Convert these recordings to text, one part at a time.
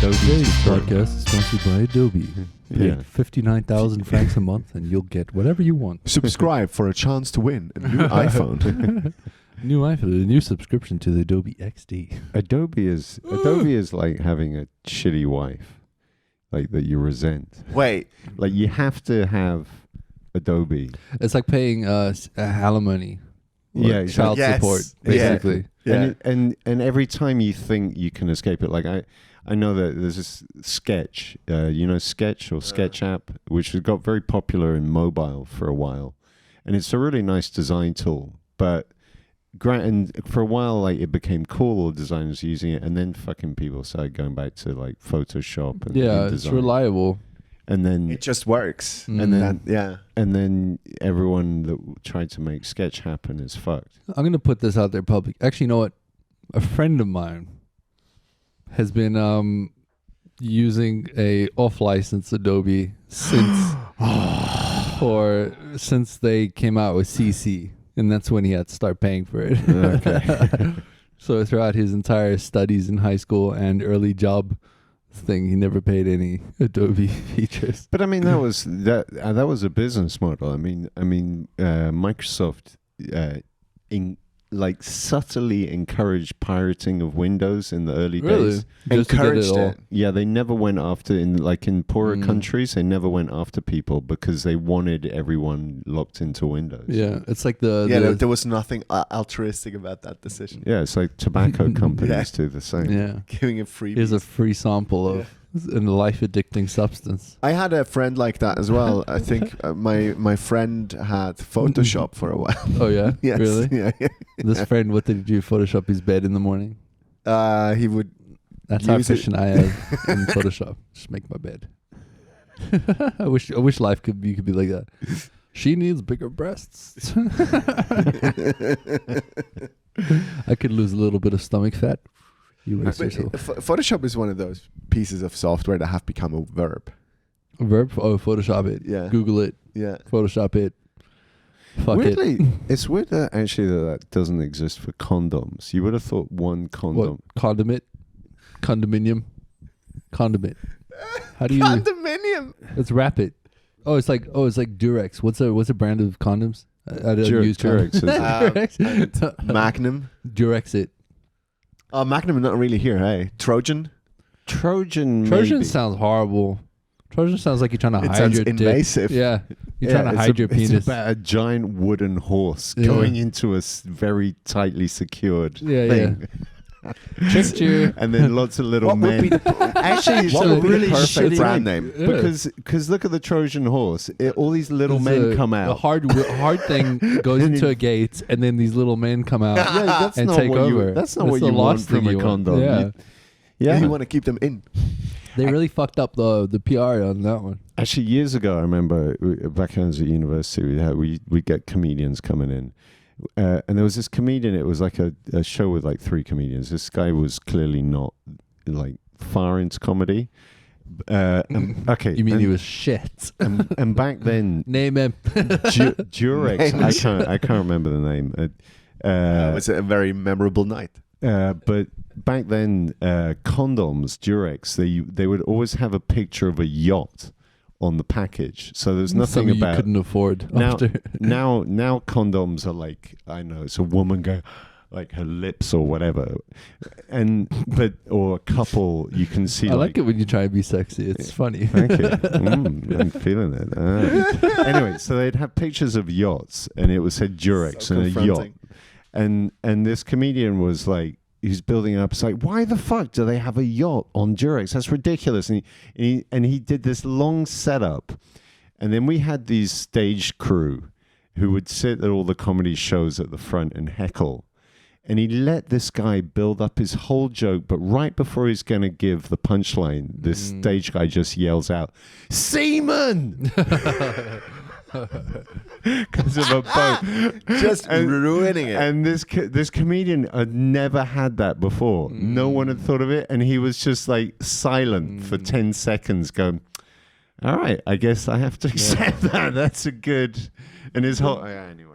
Today's podcast is sponsored by Adobe. Pay Yeah. 59,000 francs a month and you'll get whatever you want. Subscribe for a chance to win a new iPhone. New iPhone, a new subscription to the Adobe XD. Adobe is like having a shitty wife, like that you resent. Wait, Like you have to have Adobe. It's like paying alimony. Or Yeah, child Yes. support, Yeah. basically. yeah. And every time you think you can escape it, like I know that there's this Sketch, Sketch or Sketch app, which has got very popular in mobile for a while, and it's a really nice design tool. But and for a while, like it became cool, all designers using it, and then fucking people started going back to like Photoshop. And Yeah, it's InDesign. reliable. And then It just works. Mm. And then, yeah. and then everyone that tried to make Sketch happen is fucked. I'm going to put this out there public. Actually, you know what? A friend of mine has been using a off-license Adobe since they came out with CC, and that's when he had to start paying for it. Okay. So throughout his entire studies in high school and early job thing, he never paid any Adobe features. But I mean, that was a business model. I mean, Microsoft subtly encouraged pirating of Windows in the early days. Just to get Encouraged all. it. Yeah, they never went after in poorer countries. They never went after people because they wanted everyone locked into Windows. Yeah, it's like the There was nothing altruistic about that decision. Yeah, it's like tobacco companies Yeah. do the same. yeah. Giving a free. Here's a free sample of a life-addicting substance. I had a friend like that as well. I think my friend had Photoshop for a while. Oh yeah, Yes. really? Yeah. This friend, what did he do? Photoshop his bed in the morning. He would. That's how Use it. efficient I am in Photoshop. Just make my bed. I wish life you could be like that. She needs bigger breasts. I could lose a little bit of stomach fat. You would say so. Photoshop is one of those pieces of software that have become a verb. Verb? Oh, Photoshop it. Yeah. Google it. Yeah. Photoshop it. Fuck Weirdly, it. it's weird that actually that doesn't exist for condoms. You would have thought one condom. What? Condiment? Condominium? Condiment. How do you? Condominium. Let's wrap it. It's like Durex. What's a brand of condoms? I don't use Durex is Durex. Magnum. Durex it. Oh, Magnum not really here, hey. Trojan. Trojan maybe. Sounds horrible. Trojan sounds like you're trying to It hide sounds your invasive. dick. Yeah, you're trying to hide your penis. It's about a giant wooden horse Yeah. going into a very tightly secured Yeah, thing. Tricked you. And then lots of little What would men. be the Actually, it's what a would be the really perfect shitty brand name. name? Because look at the Trojan horse. All these little It's men come The out. hard thing goes And into it- a gate, and then these little men come out. Yeah, that's and not take what over. That's not That's what the you want last thing from a you want. condom. Yeah. Yeah. You want to keep them in. They really fucked up the PR on that one. Actually, years ago, I remember back when I was at university, we'd get comedians coming in. And there was this comedian, it was like a show with like 3 comedians. This guy was clearly not like far into comedy. Okay. You mean he was shit? And back then, Name him. Durex, I can't remember the name. It was a very memorable night. But back then, condoms, Durex, they would always have a picture of a yacht on the package. So there's nothing Something about you couldn't afford. now. After. now condoms are like, I know, it's a woman going like her lips or whatever, or a couple you can see. I like it when you try and be sexy. It's funny. Thank you. I'm feeling it. Anyway, so they'd have pictures of yachts, and it was said Durex So and a yacht. confronting. And this comedian was like, he's building up. It's like, why the fuck do they have a yacht on Durex? That's ridiculous. And he did this long setup, and then we had these stage crew who would sit at all the comedy shows at the front and heckle. And he let this guy build up his whole joke, but right before he's going to give the punchline, this stage guy just yells out, "Seaman!" Because of a boat. Just ruining it. And this comedian had never had that before. No one had thought of it. And he was just like silent for 10 seconds going, all right, I guess I have to accept that. That's a good... And his whole... anyway.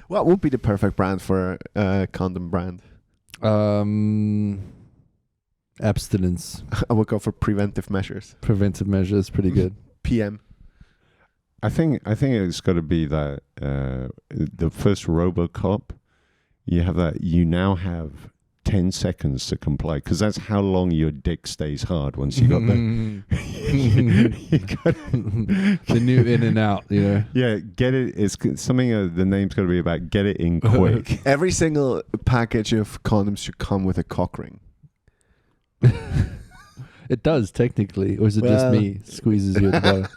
What would be the perfect brand for a condom brand? abstinence, I would go for preventive measures. preventive measures, pretty good. PM. I think it's got to be that the first RoboCop. You have that. You now have 10 seconds to comply because that's how long your dick stays hard once you got the. You got The new in and out, you know. yeah, get it. It's something. The name's got to be about get it in quick. Every single package of condoms should come with a cock ring. It does technically, or is it just Well- me squeezes you at the bottom?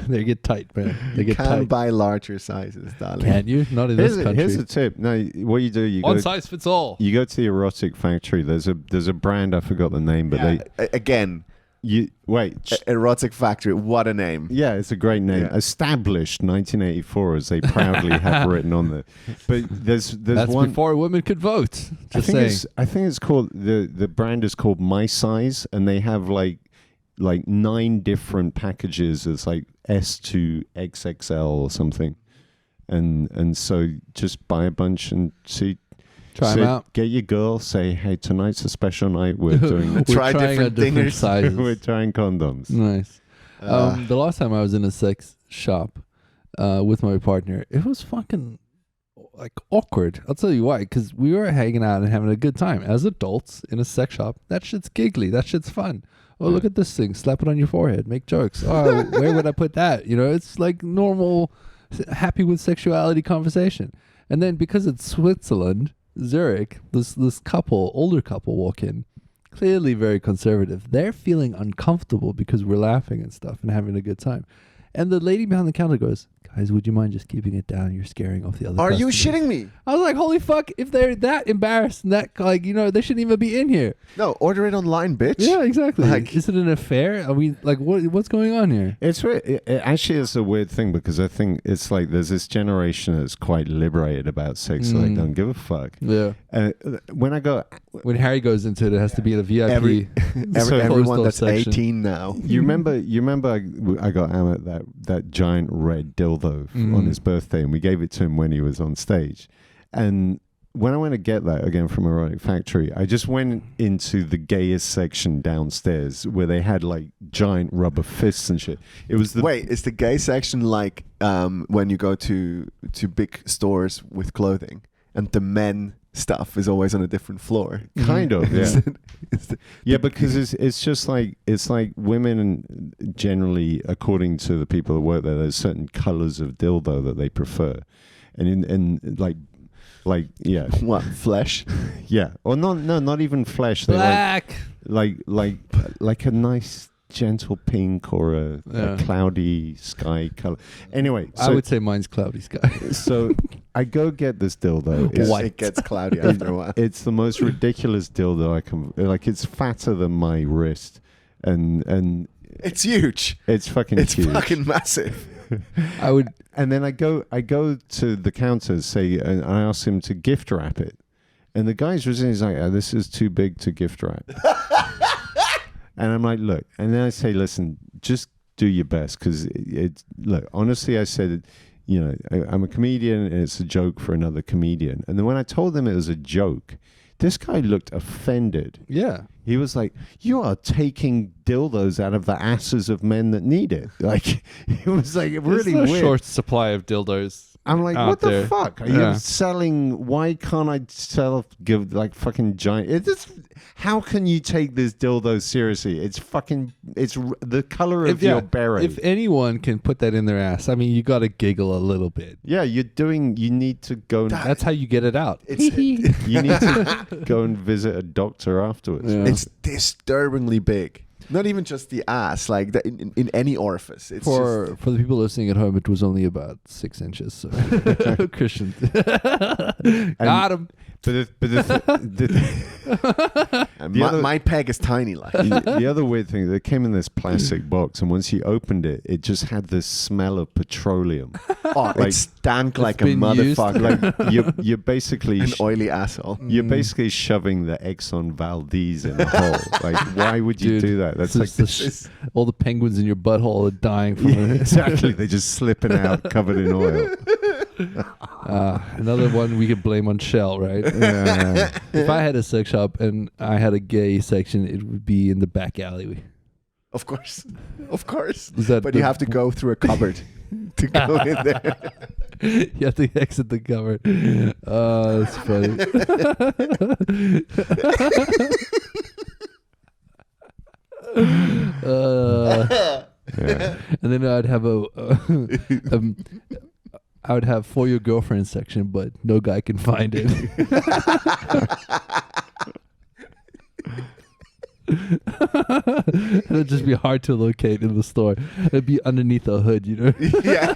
They get tight, man. They You get can tight. buy larger sizes, darling. Can you? Not in this country. Here's a tip. No, what you do, you One go. size fits all. You go to the erotic factory. There's a brand, I forgot the name, but Again, Erotic Factory. What a name. yeah, it's a great name. Yeah. Established 1984, as they proudly have written on there. But there's That's one. before women could vote. Just saying. I think it's called the brand is called My Size, and they have like 9 different packages. It's like S to XXL or something, and so just buy a bunch and see. Try them out. Get your girl. Say, hey, tonight's a special night. We're doing. We're Try trying different out different dingers. sizes. we're trying condoms. Nice. Uh, The last time I was in a sex shop with my partner, it was fucking like awkward. I'll tell you why. Because we were hanging out and having a good time as adults in a sex shop. That shit's giggly. That shit's fun. Oh, look at this thing. Slap it on your forehead. Make jokes. Oh, where would I put that? You know, it's like normal, happy with sexuality conversation. And then because it's Switzerland, Zurich, this couple, older couple, walk in, clearly very conservative. They're feeling uncomfortable because we're laughing and stuff and having a good time. And the lady behind the counter goes, guys, would you mind just keeping it down? You're scaring off the other Are you customers." shitting me? I was like, holy fuck, if they're that embarrassed and that, like, you know, they shouldn't even be in here. No, order it online, bitch. Yeah, exactly. Like- Is it an affair? Are we, like, what's going on here? It's it actually is a weird thing because I think it's like there's this generation that's quite liberated about sex, so they Mm. don't give a fuck. Yeah. When I go, When Harry goes into it, it has to be the VIP. Everyone closed-off that's section. 18 now. you remember I got Amit that giant red dildo Mm. on his birthday, and we gave it to him when he was on stage. And when I went to get that again from Erotic Factory, I just went into the gayest section downstairs where they had like giant rubber fists and shit. It was the Wait, is the gay section like when you go to big stores with clothing and the men stuff is always on a different floor? kind of Is yeah. it- is the- Yeah, because it's just like it's like women generally, according to the people that work there, there's certain colors of dildo that they prefer, and in like yeah what, flesh? yeah or not even flesh. They Black. like a nice gentle pink or a Yeah. cloudy sky color. Anyway, I so would say mine's cloudy sky. so I go get this dildo. It's- White. It gets cloudy after a while. It's the most ridiculous dildo I can like. It's fatter than my wrist, and It's huge. it's fucking It's huge. fucking massive. I would. And then I go to the counter, and I ask him to gift wrap it, and the guy's resisting. He's like, oh, "This is too big to gift wrap." And I'm like, "Look," and then I say, "Listen, just do your best, because look, honestly, I said, you know, I'm a comedian, and it's a joke for another comedian." And then when I told him it was a joke, this guy looked offended. Yeah. He was like, "You are taking dildos out of the asses of men that need it." Like, it was like really There's a weird. short supply of dildos. I'm like, out what there. the fuck? Are Yeah. you selling? Why can't I give like fucking giant? How can you take this dildo seriously? It's the color of your beret. e- If anyone can put that in their ass, I mean, you got to giggle a little bit. yeah, you need to go. And, That's how you get it out. It's you need to go and visit a doctor afterwards. Yeah. it's disturbingly big. Not even just the ass, like in any orifice. It's For the people listening at home, it was only about 6 inches. So Christian got him. But just, the other- my peg is tiny. Like the other weird thing, they came in this plastic box, and once you opened it, it just had this smell of petroleum. oh, like- it stank like a been used. motherfucker. Like you're basically An oily asshole. you're basically shoving the Exxon Valdez in a hole. Like, why would you Dude, do that? That's It's like just all the penguins in your butthole are dying from yeah, it. exactly. They're just slipping out, covered in oil. Another one we could blame on Shell, right? Yeah. If I had a sex shop and I had a gay section, it would be in the back alley. Of course. Of course. Is that But the- you have to go through a cupboard to go in there. You have to exit the cupboard. Oh, that's funny. Yeah. And then I'd have I would have for your girlfriend section, but no guy can find it. It'd just be hard to locate in the store. It'd be underneath a hood, you know. Yeah.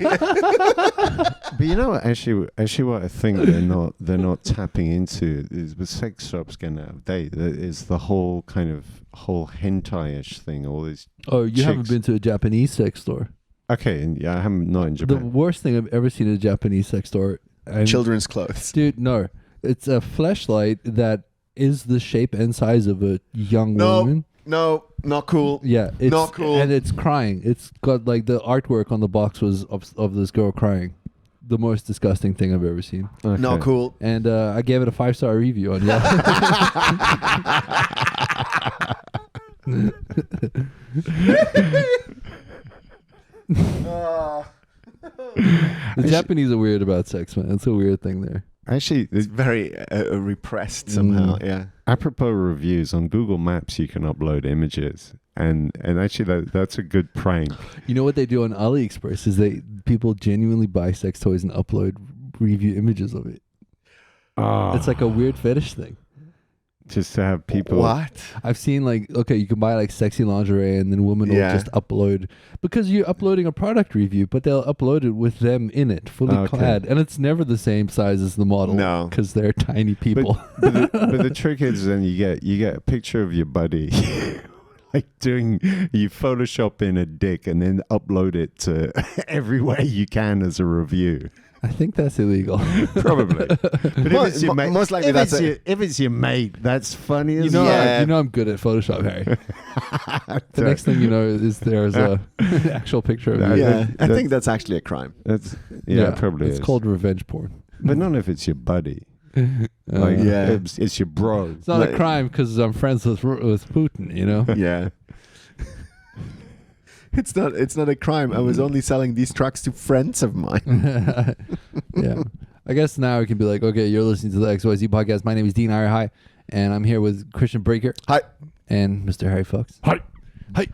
But you know what? Actually, what I think they're not tapping into is with sex shops getting out of date. Is the whole hentai-ish thing. All these. Oh, you haven't Chicks. been to a Japanese sex store? Okay, and yeah, I haven't not in The Japan. worst thing I've ever seen in a Japanese sex store. And Children's clothes. dude, no, it's a fleshlight that is the shape and size of a young No. woman. No, not cool. Yeah, it's Not cool. and it's crying. It's got like the artwork on the box was of this girl crying. The most disgusting thing I've ever seen. Okay. Not cool. And I gave it a 5-star review on Yelp. The Japanese are weird about sex, man. It's a weird thing there. Actually, It's very repressed somehow. Yeah. apropos reviews on Google Maps, you can upload images, and actually that's a good prank. You know what they do on AliExpress is people genuinely buy sex toys and upload review images of it. It's like a weird fetish thing. Just to have people. What? I've seen you can buy like sexy lingerie and then women will Yeah. just upload because you're uploading a product review, but they'll upload it with them in it, fully Okay. clad, and it's never the same size as the model. No. because they're tiny people. But the trick is then you get a picture of your buddy. Like you Photoshop in a dick and then upload it to every way you can as a review. I think that's illegal. Probably. But if it's your mate, Most likely that's if it's your mate, that's funny as You know, Yeah. you know I'm good at Photoshop, Harry. The next thing you know is there's a actual picture of That- you. Yeah, I that- think that's actually a crime. That's yeah, probably It's is. called revenge porn. But not if it's your buddy. Uh, Like, Yeah. it's your bro. It's not a Like- crime because I'm friends with Putin, you know? Yeah. It's not a crime. I was only selling these trucks to friends of mine. Yeah. I guess now we can be like, okay, you're listening to the XYZ podcast. My name is Dean Ira High, and I'm here with Christian Breaker. Hi. And Mr. Harry Fox. Hi. Hi.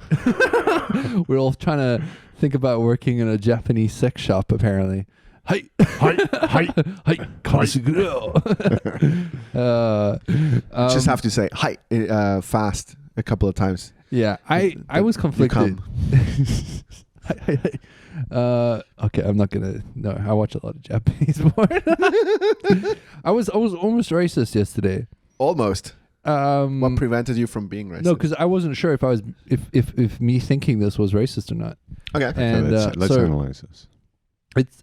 We're all trying to think about working in a Japanese sex shop, apparently. Hi. Hi. Hi. Hi. Konnichiwa. Just have to say hi fast a couple of times. Yeah, I was You conflicted. come. Okay, I'm not gonna. No, I watch a lot of Japanese porn. I was almost racist yesterday. Almost. What What prevented you from being racist? No, because I wasn't sure if I was if me thinking this was racist or not. Okay. And let's so analyze this.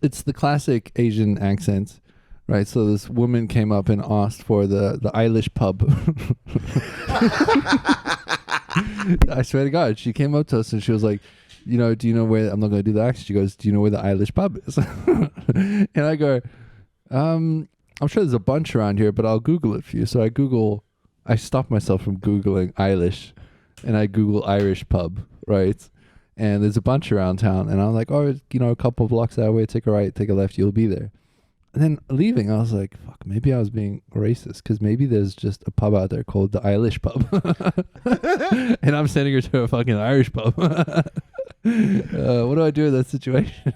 it's the classic Asian accent, right? So this woman came up and asked for the Eilish pub. I swear to God, she came up to us and she was like, do you know where, I'm not going to do the accent. She goes, do you know where the Eilish pub is? And I go, I'm sure there's a bunch around here, but I'll Google it for you. So I stopped myself from Googling Eilish and I Google Irish pub, right? And there's a bunch around town. And I'm like, a couple of blocks that way, take a right, take a left, you'll be there. And then leaving, I was like, fuck, maybe I was being racist because maybe there's just a pub out there called the Eilish pub. And I'm sending her to a fucking Irish pub. What do I do in that situation?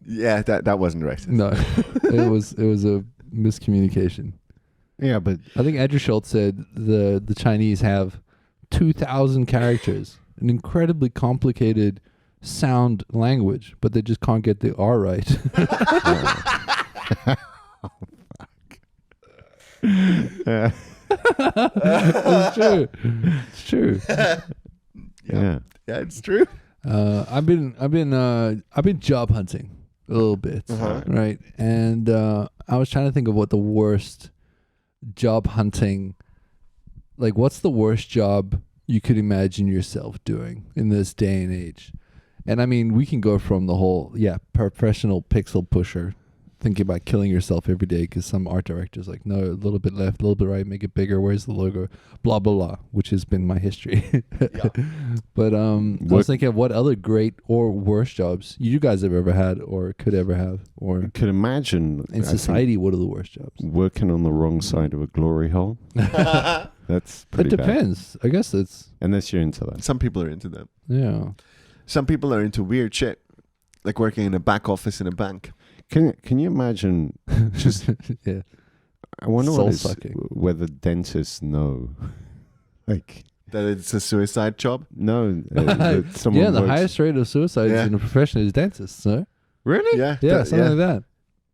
Yeah, that wasn't racist. No, it was a miscommunication. Yeah, but I think Andrew Schultz said the Chinese have 2,000 characters, an incredibly complicated sound language, but they just can't get the R right. It's true. It's true. yeah. Yeah, it's true. I've been job hunting a little bit, Uh-huh. right? And I was trying to think of what the worst job hunting, like what's the worst job you could imagine yourself doing in this day and age? And I mean, we can go from the whole, professional pixel pusher, thinking about killing yourself every day because some art director's like, no, a little bit left, a little bit right, make it bigger. Where's the logo? Blah, blah, blah, which has been my history. But I was thinking of what other great or worst jobs you guys have ever had or could ever have, or I could imagine in society, what are the worst jobs? working on the wrong side of a glory hole. That's It pretty bad. depends. I guess it's, Unless you're into that. Some people are into that. yeah. Some people are into weird shit, like working in a back office in a bank. Can you imagine? Just Yeah. I wonder Soul-sucking. whether dentists know, like That it's a suicide job. no, that someone Yeah, the works- highest rate of suicides Yeah. in a profession is dentists, no? Really? Yeah. Yeah, that- something like that.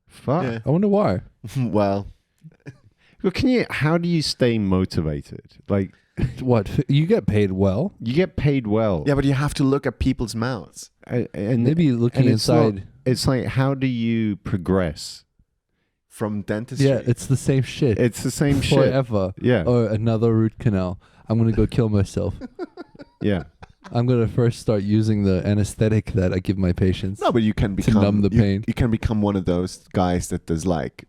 Fuck. Yeah. I wonder why. Well, Well, how do you stay motivated? Like What? You get paid well. you get paid well. yeah, but you have to look at people's mouths. And Maybe looking and it's not- inside. it's like how do you progress? From dentistry. Yeah, it's the same shit. It's the same shit. Forever. Yeah. Or another root canal. I'm going to go kill myself. Yeah. I'm going to first start using the anesthetic that I give my patients. No, but you can become numb the pain. You can become one of those guys that does like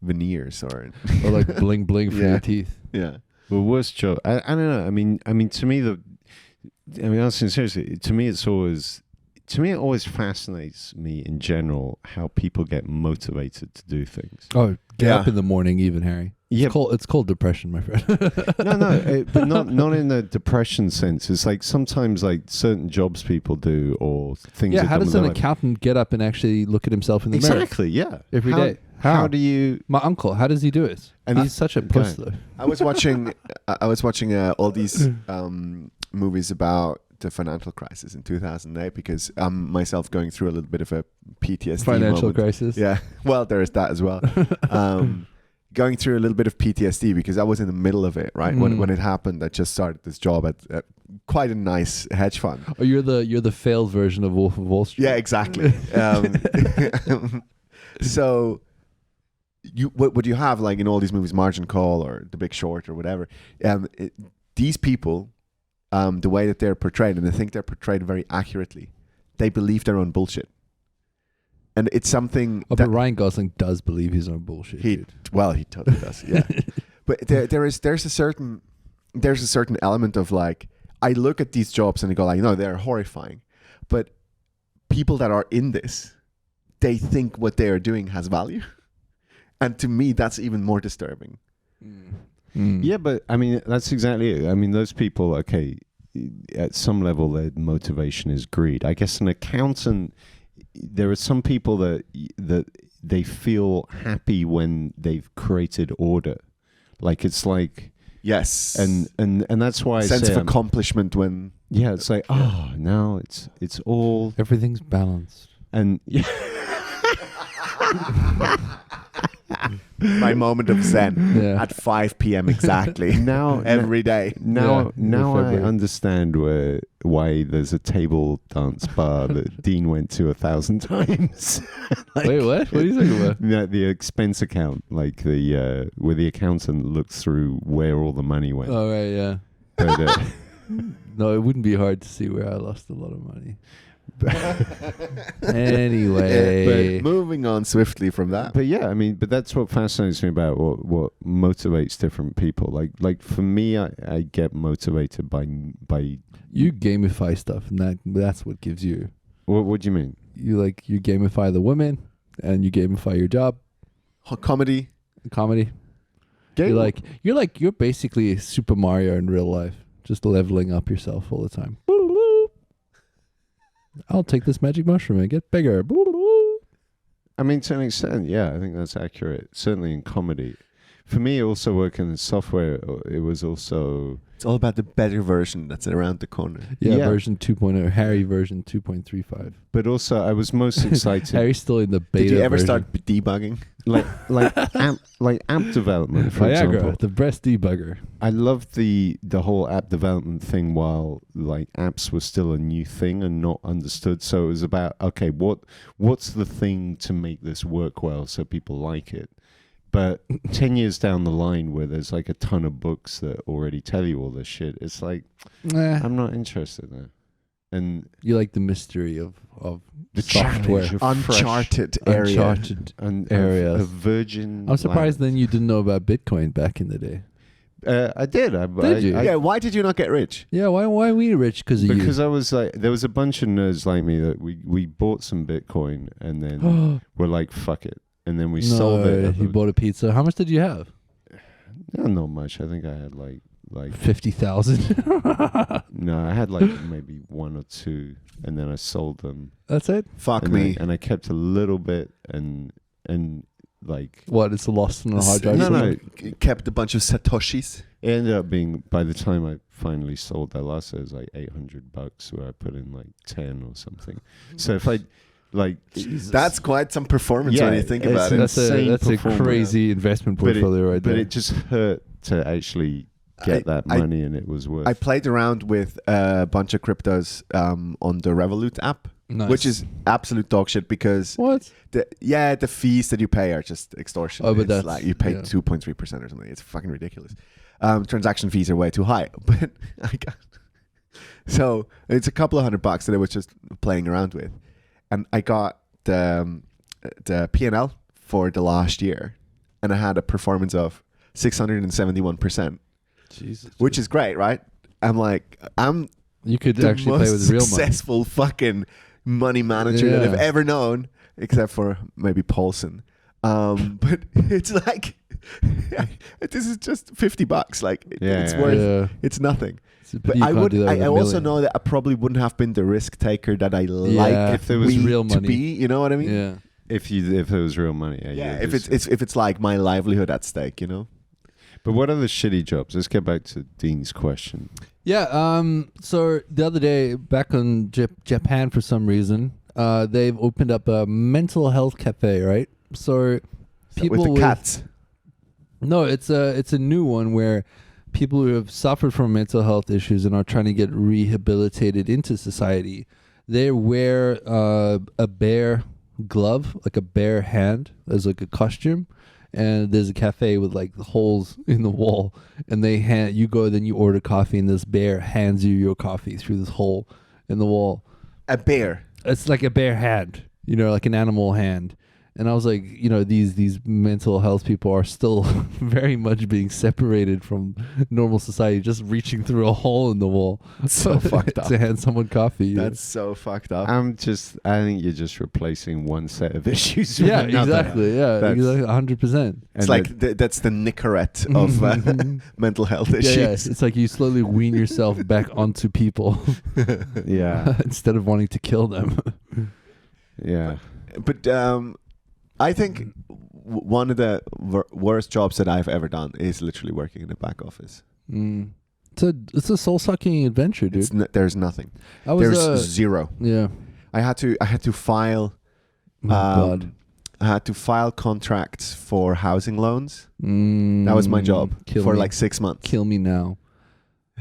veneers or Or like bling bling for Yeah. your teeth. yeah. Well, worst job. I don't know. I mean, to me, honestly, seriously, to me, it always fascinates me in general how people get motivated to do things. Oh, get Yeah. up in the morning even, Harry. Yeah. It's called depression, my friend. But not in the depression sense. It's like sometimes like certain jobs people do or things. Yeah, they've how done does with an their life. accountant get up and actually look at himself in the mirror Exactly. Yeah. every how, day? How do you? My uncle, how does he do it? And He's such a puss, though. I was watching all these movies about the financial crisis in 2008 because I'm myself going through a little bit of a PTSD Financial moment. crisis. Yeah, well, there is that as well. Going through a little bit of PTSD because I was in the middle of it, right? When it happened, I just started this job at quite a nice hedge fund. Oh, you're the failed version of Wolf of Wall Street. Yeah, exactly. So what you have like in all these movies, Margin Call or The Big Short or whatever, these people, the way that they're portrayed, and I think they're portrayed very accurately, they believe their own bullshit. And it's something Oh, that but Ryan Gosling does believe he's on bullshit. he dude. totally does, yeah. But there's a certain element of like, I look at these jobs and I go like, no, they're horrifying. But people that are in this, they think what they are doing has value. And to me, that's even more disturbing. Mm. Yeah, but I mean that's exactly it. I mean those people. Okay, at some level, their motivation is greed. I guess an accountant. There are some people that they feel happy when they've created order, like it's like Yes. and that's why I sense say of accomplishment when yeah, it's like now it's all Everything's balanced. and yeah. my moment of zen Yeah. at 5 p.m. exactly now every day. Now Yeah, I February. understand why there's a table dance bar that Dean went to 1,000 times. Like, Wait, what? What are you talking about? Yeah, the expense account, like the where the accountant looks through where all the money went. Oh, right, yeah. But, No, it wouldn't be hard to see where I lost a lot of money. Anyway. But moving on swiftly from that. but yeah, I mean, but that's what fascinates me about what motivates different people. Like for me, I get motivated by You gamify stuff, and that's what gives you. what do you mean? You gamify the women, and you gamify your job, Comedy. comedy. You're basically Super Mario in real life, just leveling up yourself all the time. I'll take this magic mushroom and get bigger. I mean, to an extent, yeah, I think that's accurate. Certainly in comedy. For me, also working in software, it was also It's all about the better version that's around the corner. Yeah, Yeah. version 2.0. Harry version 2.35. but also I was most excited Harry's still in the beta. Did you ever version. start debugging? like app development, for Viagra, example. the breast debugger. I loved the whole app development thing while like apps were still a new thing and not understood. So it was about, okay, what's the thing to make this work well so people like it? But 10 years down the line where there's like a ton of books that already tell you all this shit, it's like, Nah. I'm not interested in that. and You like the mystery of the software. challenge of fresh Uncharted area. Uncharted and areas. of virgin. I'm surprised land. then you didn't know about Bitcoin back in the day. I did. Did you? Yeah, why did you not get rich? Yeah, why are we rich? Because of Because I was like, there was a bunch of nerds like me that we bought some Bitcoin and then you. we're like, fuck it, and then we sold it. You bought a pizza. How much did you have? No, not much. I think I had like 50,000. no, I had like maybe one or two, and then I sold them. That's it. Fuck and me. and I kept a little bit, and like What? It's lost in a hard drive. No, somewhere? no. Kept a bunch of satoshis. it ended up being, by the time I finally sold that last, it was like $800, where I put in like 10 or something. So if I like, That's quite some performance when you think it's about it. insane That's a performance. crazy investment portfolio right But there. it just hurt to actually get that money, and it was worth. I played around with a bunch of cryptos on the Revolut app, Nice. which is absolute dog shit because What? the fees that you pay are just extortion. Oh, but It's that's- like you pay yeah. 2.3% or something. It's fucking ridiculous. Transaction fees are way too high. But I got so it's a couple of $100 that I was just playing around with, and I got the P&L for the last year, and I had a performance of 671%, Jesus. which is great, right? I'm like, I'm You could the actually most play with real money. successful fucking money manager that Yeah. I've ever known, except for maybe Paulson. But it's like this is just $50. Like it's Yeah. worth. Yeah. It's nothing. you But I can't would. do that with I a also million. know that I probably wouldn't have been the risk taker that I like. If there was me real to money. be, you know what I mean? Yeah. if there was real money, Yeah. you're If just- it's like my livelihood at stake, you know. But what are the shitty jobs? Let's get back to Dean's question. Yeah. So the other day, back on Japan, for some reason, they've opened up a mental health cafe, right? So people with the cats. No, it's a new one where people who have suffered from mental health issues and are trying to get rehabilitated into society, they wear a bear glove, like a bear hand, as like a costume, and there's a cafe with like holes in the wall, and you go, then you order coffee, and this bear hands you your coffee through this hole in the wall. A bear. It's like a bear hand, like an animal hand. And I was like, these mental health people are still very much being separated from normal society, just reaching through a hole in the wall. So fucked up. To hand someone coffee. That's so fucked up. I think you're just replacing one set of issues with yeah, another. exactly. Yeah, That's- exactly, 100%. It's like that's the Nicorette of mental health issues. Yeah, it's like you slowly wean yourself back onto people yeah, instead of wanting to kill them. yeah. But I think one of the worst jobs that I've ever done is literally working in the back office. Mm. It's a soul sucking adventure, dude. There's nothing. I was There's zero. yeah. I had to file. Oh, God. I had to file contracts for housing loans. Mm, That was my job kill for me. like 6 months. Kill me now.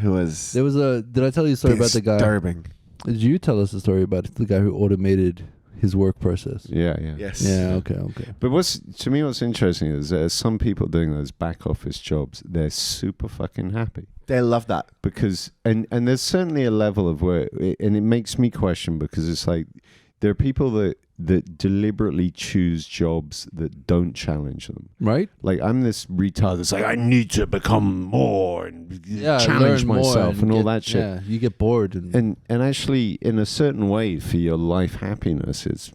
It was There was did I tell you a story about the guy? disturbing. Did you tell us a story about the guy who automated his work process? Yeah, yeah. Yes. Yeah, okay. But what's interesting is some people doing those back office jobs, they're super fucking happy They love that. because and there's certainly a level of work, and it makes me question, because it's like there are people that deliberately choose jobs that don't challenge them. Right? Like I'm this retard that's like, I need to become more and Yeah, challenge learn more myself and all get- that shit. Yeah, you get bored And actually, in a certain way, for your life happiness, it's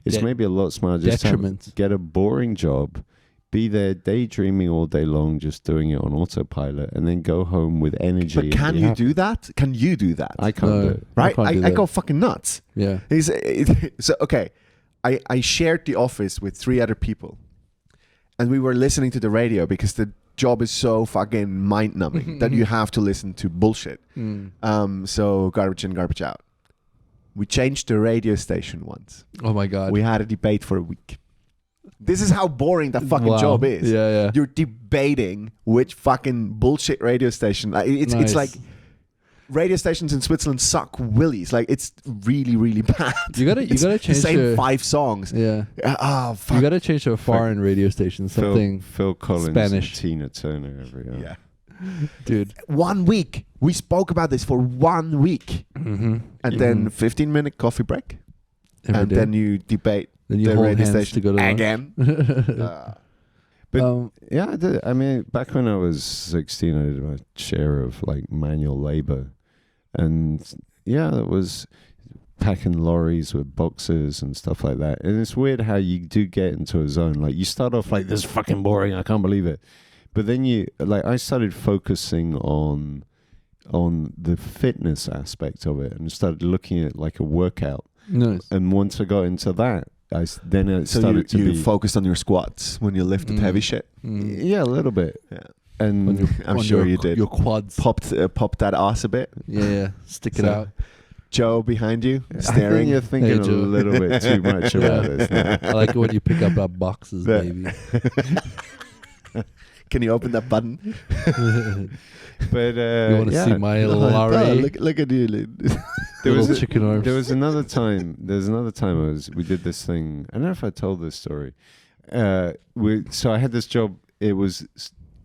De- maybe a lot smarter just to detriment. get a boring job, be there daydreaming all day long, just doing it on autopilot, and then go home with energy. But and can be you happy. do that? Can you do that? I can't No. do it. right? can't do I that. go fucking nuts. Yeah. So okay, I shared the office with 3 other people, and we were listening to the radio because the job is so fucking mind numbing that you have to listen to bullshit. Mm. So garbage in, garbage out. We changed the radio station once. Oh my God. We had a debate for a week. This is how boring that fucking Wow. job is. Yeah, yeah. You're debating which fucking bullshit radio station. It's Nice. like radio stations in Switzerland suck willies. Like it's really, really bad. You gotta It's change the same the 5 songs. yeah. Oh fuck. You gotta change to a foreign radio station, something. Phil Collins, Spanish. and Tina Turner every hour. Yeah. Dude. 1 week. We spoke about this for 1 week. Mm-hmm. And then 15-minute coffee break. And then you debate then you the hold radio hands station to go to lunch. again. But yeah, I did. I mean, back when I was 16, I did my share of like manual labor, and yeah, it was packing lorries with boxes and stuff like that. And it's weird how you do get into a zone. Like you start off like, this is fucking boring, I can't believe it. But then I started focusing on the fitness aspect of it, and started looking at like a workout. Nice. And once I got into that, then it So started to you be focused on your squats when you lifted heavy shit. yeah, a little bit. Yeah. And I'm sure you did. Your quads. Popped that ass a bit. Yeah. Stick it So- out. Joe behind you, I think staring. you're thinking Hey, Joe. a little bit too much about this now. I like it when you pick up our boxes, That- baby. Can you open that button? But You want to yeah. see my Oh, lorry? look at you. There was Little chicken arms. There was another time. We did this thing. I don't know if I told this story. So I had this job. It was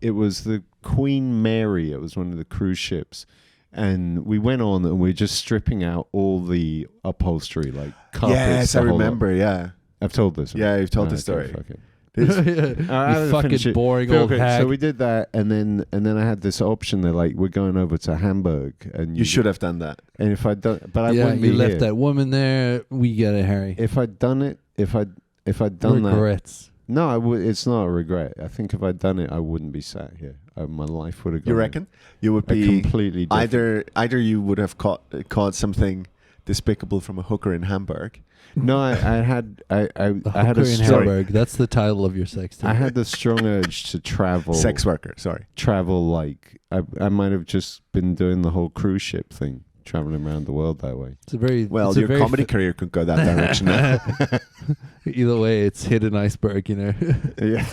the Queen Mary. It was one of the cruise ships, and we went on and we were just stripping out all the upholstery, like carpets. Yes, I the whole lot. remember. Yeah, I've told this. Right? yeah, you've told the Okay, story. fuck it. You I'll fucking finish it. boring Feel old good. hag. So we did that, and then I had this option. They're like, we're going over to Hamburg, and You should have done that. And if I'd done, but I yeah, wouldn't you be left here. that woman there. We get it, Harry. If I'd done it, if I'd done that, Regrets. no, I would. It's not a regret. I think if I'd done it, I wouldn't be sat here. My life would have gone. You reckon? You would A be completely different. either you would have caught something despicable from a hooker in Hamburg. No, I had The I had hooker a in strong, Hamburg. That's the title of your sex tape. I had the strong urge to travel. Sex worker. Sorry. Travel like I might have just been doing the whole cruise ship thing, traveling around the world that way. It's a very Well, it's a your very comedy career could go that direction. Either way, it's hit an iceberg, you know. Yeah.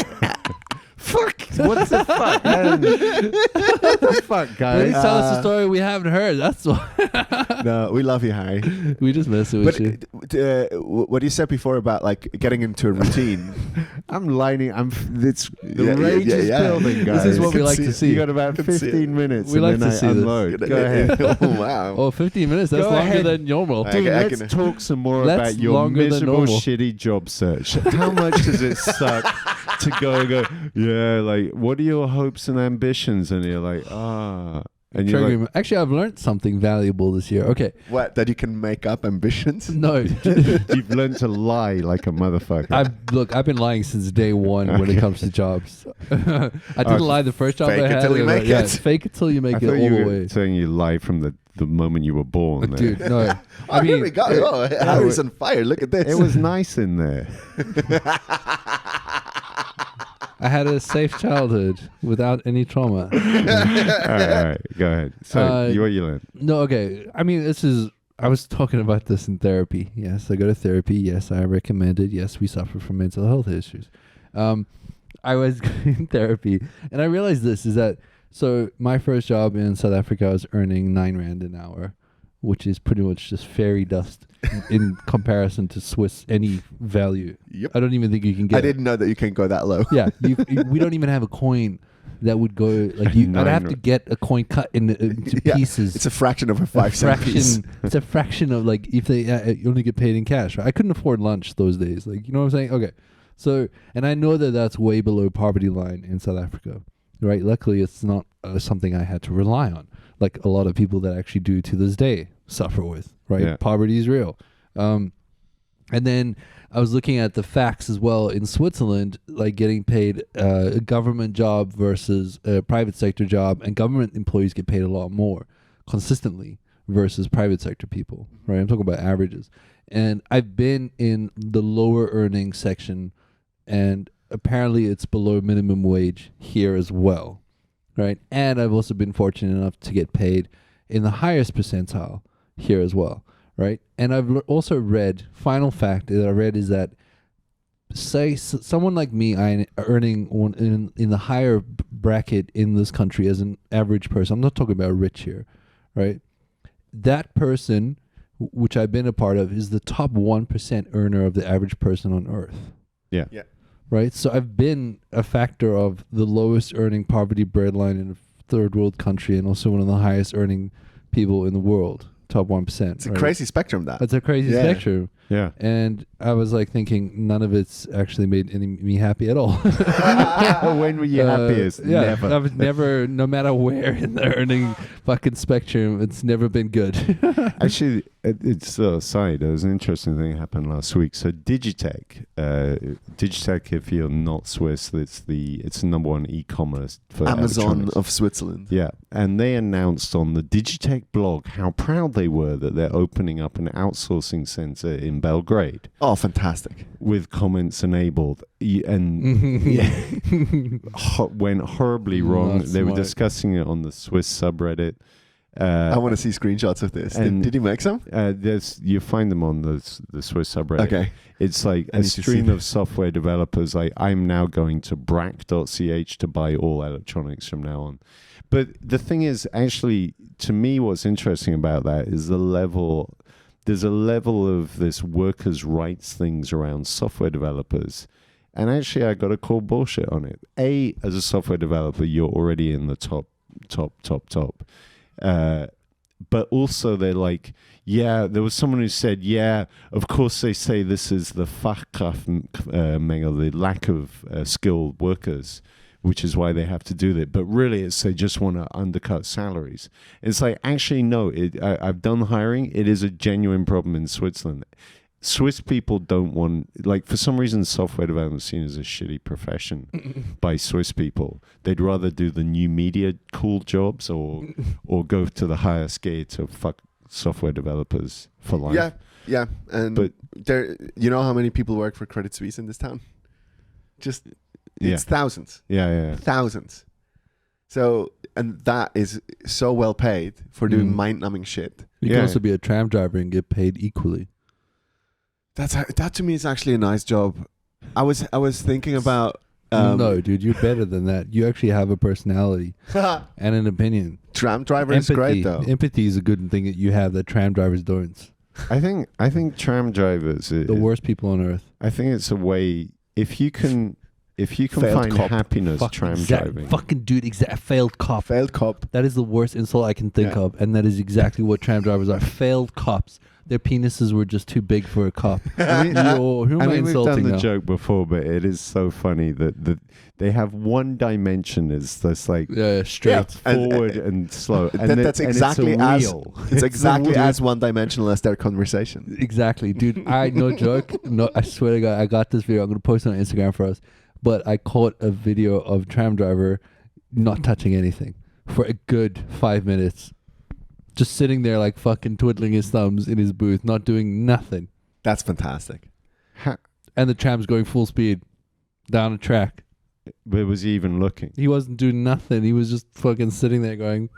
Fuck! What the fuck? What the fuck, Please guys? tell us a story we haven't heard. That's why No, we love you, Harry. we just messing with you. But what you said before about like getting into a routine. I'm lining. It's the Yeah, rage yeah, is yeah. building, guys. This is what we Can like see to it. see. You got about Can see it. 15 minutes. We and like then to I see this. unload. Go ahead. Oh, wow. Oh, 15 minutes. That's Go longer ahead. than normal. I Dude, can- I let's can- talk some more That's about your longer than miserable, normal. shitty job search. How much does it suck to go, yeah, like, what are your hopes and ambitions? And you're like, and you're Triggering like, me. Actually, I've learned something valuable this year. Okay. What? That you can make up ambitions? No. you've learned to lie like a motherfucker. I've been lying since day one when it comes to jobs. I didn't lie the first job fake I it had. till you and, make yeah, it. fake it till you make I it thought all you the were way. saying you lie from the moment you were born. there. Dude, no. Oh, here we go. Oh, Harry's on fire. Look at this. It was nice in there. I had a safe childhood without any trauma. all right, go ahead. So, what you learned? No, okay. I mean, I was talking about this in therapy. Yes, I go to therapy. Yes, I recommend it. Yes, we suffer from mental health issues. I was in therapy, and I realized this is that, so my first job in South Africa, I was earning 9 Rand an hour, which is pretty much just fairy dust in comparison to Swiss any value. Yep. I don't even think you can get I didn't know that you can go that low. Yeah, we don't even have a coin that would go like you. I'd have to get a coin cut into Yeah, pieces. It's a fraction of a 5 cent piece. It's a fraction of like if they you only get paid in cash. Right? I couldn't afford lunch those days. Like, you know what I'm saying? Okay, so and I know that that's way below poverty line in South Africa, right? Luckily, it's not something I had to rely on, like a lot of people that actually do to this day suffer with. Right, Yeah. poverty is real. And then I was looking at the facts as well in Switzerland, like getting paid a government job versus a private sector job, and government employees get paid a lot more consistently versus private sector people, right? I'm talking about averages. And I've been in the lower earning section, and apparently it's below minimum wage here as well, right? And I've also been fortunate enough to get paid in the highest percentile here as well. Right. And I've also read, final fact that I read is that, say, someone like me, I earning in the higher bracket in this country as an average person, I'm not talking about rich here, right? That person, which I've been a part of, is the top 1% earner of the average person on earth. Yeah. Yeah. Right. So I've been a factor of the lowest earning poverty breadline in third world country and also one of the highest earning people in the world, top 1%. It's a crazy spectrum, that. It's a crazy Yeah. spectrum. Yeah. And I was like thinking none of it's actually made me happy at all. When were you happiest? Yeah, Never. I was never, no matter where in the earning fucking spectrum, it's never been good. Actually, it's a side. There was an interesting thing that happened last week. So Digitech, if you're not Swiss, it's the number one e-commerce for Amazon electronics. of Switzerland. Yeah, and they announced on the Digitech blog how proud they were that they're opening up an outsourcing center in Belgrade Oh, fantastic. with comments enabled. And went horribly wrong. Not They were smart. discussing it on the Swiss subreddit. I want to see screenshots of this. and- Did you make some? You find them on the Swiss subreddit. Okay. It's like I a need to see stream this. of software developers. Like, I'm now going to brack.ch to buy all electronics from now on. But the thing is, actually, to me, what's interesting about that is the level. There's a level of this workers' rights things around software developers. And actually, I got to call bullshit on it. As a software developer, you're already in the top. But also they're like, yeah, there was someone who said, yeah, of course they say this is the Fachkraftmangel, the lack of skilled workers, which is why they have to do that. But really, it's they just want to undercut salaries. It's like, actually, no, I've done hiring. It is a genuine problem in Switzerland. Swiss people don't want, like, for some reason, software development is seen as a shitty profession by Swiss people. They'd rather do the new media cool jobs or go to the highest gear to fuck software developers for life. Yeah. And But- there, you know how many people work for Credit Suisse in this town? Just, Yeah. it's thousands. Yeah. Thousands. So, and that is so well paid for doing Mm. mind-numbing shit. You Yeah. can also be a tram driver and get paid equally. That to me is actually a nice job. I was thinking about No, dude, you're better than that. You actually have a personality and an opinion. tram driver is great though. Empathy is a good thing that you have that tram drivers don't. I think tram drivers, The worst people on earth. I think it's a way, if you can Failed find cop. happiness tram driving. Fucking dude, failed cop. Failed cop. That is the worst insult I can think Yeah. of, and that is exactly what tram drivers are. Failed cops. Their penises were just too big for a cop. I mean, who am I I mean, we've done insulting the now? joke before, but it is so funny that they have one dimension is this like Yeah, straight. Yeah. And- forward and slow. And That's and exactly it's a as wheel. it's exactly wheel. as one-dimensional as their conversation. Exactly, dude. No joke. No, I swear to God, I got this video. I'm gonna post it on Instagram for us. But I caught a video of tram driver not touching anything for a good 5 minutes, just sitting there like fucking twiddling his thumbs in his booth, not doing nothing, That's fantastic. and the tram's going full speed down a track. But was he even looking? He wasn't doing nothing. He was just fucking sitting there going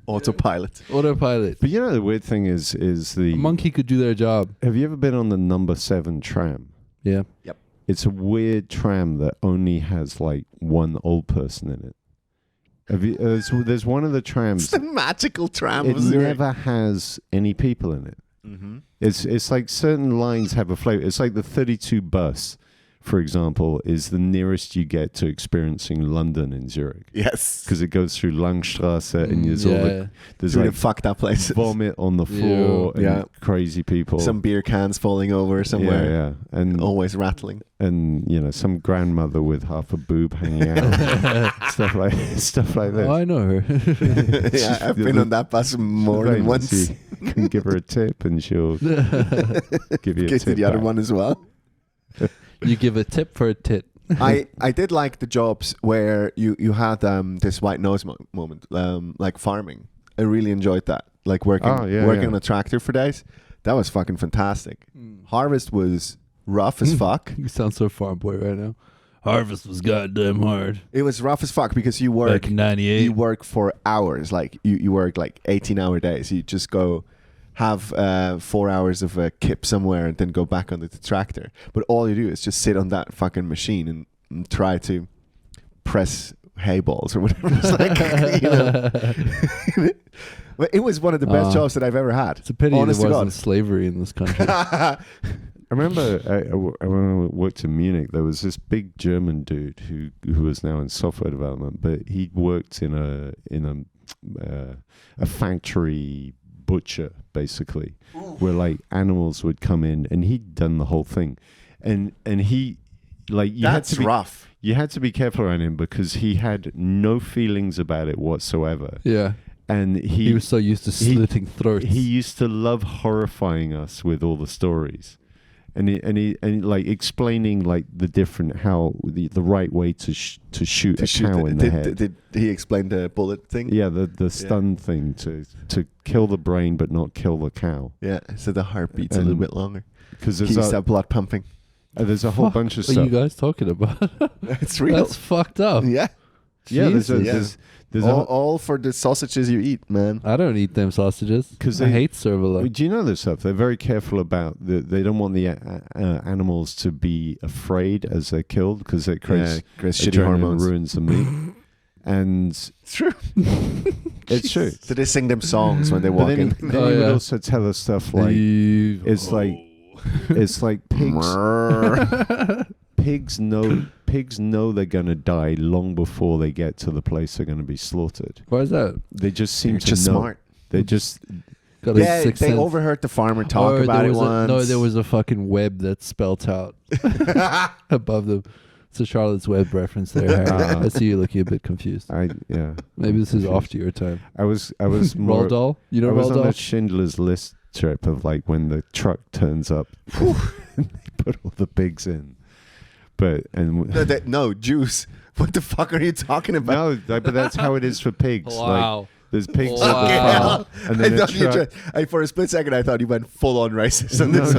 Autopilot. autopilot. But you know the weird thing is A the monkey could do their job. have you ever been on the number 7 tram? Yeah. It's a weird tram that only has like one old person in it. Have you? There's one of the It's trams. the magical tram It of Zurich. never has any people in it. Mm-hmm. It's like certain lines have a float. It's like the 32 bus, for example, is the nearest you get to experiencing London in Zurich Yes. because it goes through Langstrasse and there's all the, there's Really like fucked up places. vomit on the floor and Yeah. crazy people. Some beer cans falling over somewhere. Yeah, and Always rattling. and you know some grandmother with half a boob hanging out, stuff like this. Oh, I know her. Yeah, I've been on that bus more than Right, once. so you can give her a tip and she'll give you a Get to tip the other back. one as well. You give a tip for a tit. I did like the jobs where you had this white nose moment, like farming. I really enjoyed that. Like working yeah. on a tractor for days. That was fucking fantastic. Harvest was rough as fuck. You sound so farm boy right now. Harvest was goddamn hard. It was rough as fuck because you work Back in '98. you work for hours. Like you work like 18-hour days. You just go have 4 hours of a kip somewhere and then go back on the tractor. But all you do is just sit on that fucking machine and try to press hay balls or whatever. It's like, you know. But it was one of the best Ah. jobs that I've ever had. It's a pity Honest there to wasn't God. slavery in this country. I remember when I worked in Munich, there was this big German dude who was now in software development, but he worked in a factory butcher, basically, where like animals would come in, and he'd done the whole thing, and he like That's rough. You had to be careful around him because he had no feelings about it whatsoever, Yeah. and He was so used to slitting throats. he used to love horrifying us with all the stories, and he like explaining like the different how the right way to shoot a cow in the head. Did he explain the bullet thing? Yeah, the stun thing to kill the brain but not kill the cow. Yeah, so the heart beats a little bit longer. Because Keeps that blood pumping. there's a whole bunch of What are stuff. you guys talking about? It's real. That's fucked up. Yeah. Yeah, Jesus. there's all for the sausages you eat, man. I don't eat them sausages 'Cause I they- hate servola. Do you know this stuff? They're very careful about they don't want the animals to be afraid as they're killed because it creates shitty adrenaline, hormones. ruins the meat. And It's true. it's true. So they sing them songs when they But walk then, in. then Oh, you would yeah. also tell us stuff like it's like pigs know they're gonna die long before they get to the place they're gonna be slaughtered. Why is that? They just seem They're to just know. smart. They just Got a Yeah, they sixth sense. overheard the farmer talk Or about there it was once. No, there was a fucking web that spelt out above them. It's a Charlotte's Web reference there, Harry. I see you looking a bit confused. yeah. Maybe this is Confused. after your time. I was more. Roald Dahl? You know I was Roald on Dahl? a Schindler's List trip of like when the truck turns up and they put all the pigs in. But No, juice. What the fuck are you talking about? but that's how it is for pigs. Like, Wow. there's pigs Wow. at the farm, and then a truck. For a split second, I thought you went full on racist on No, this.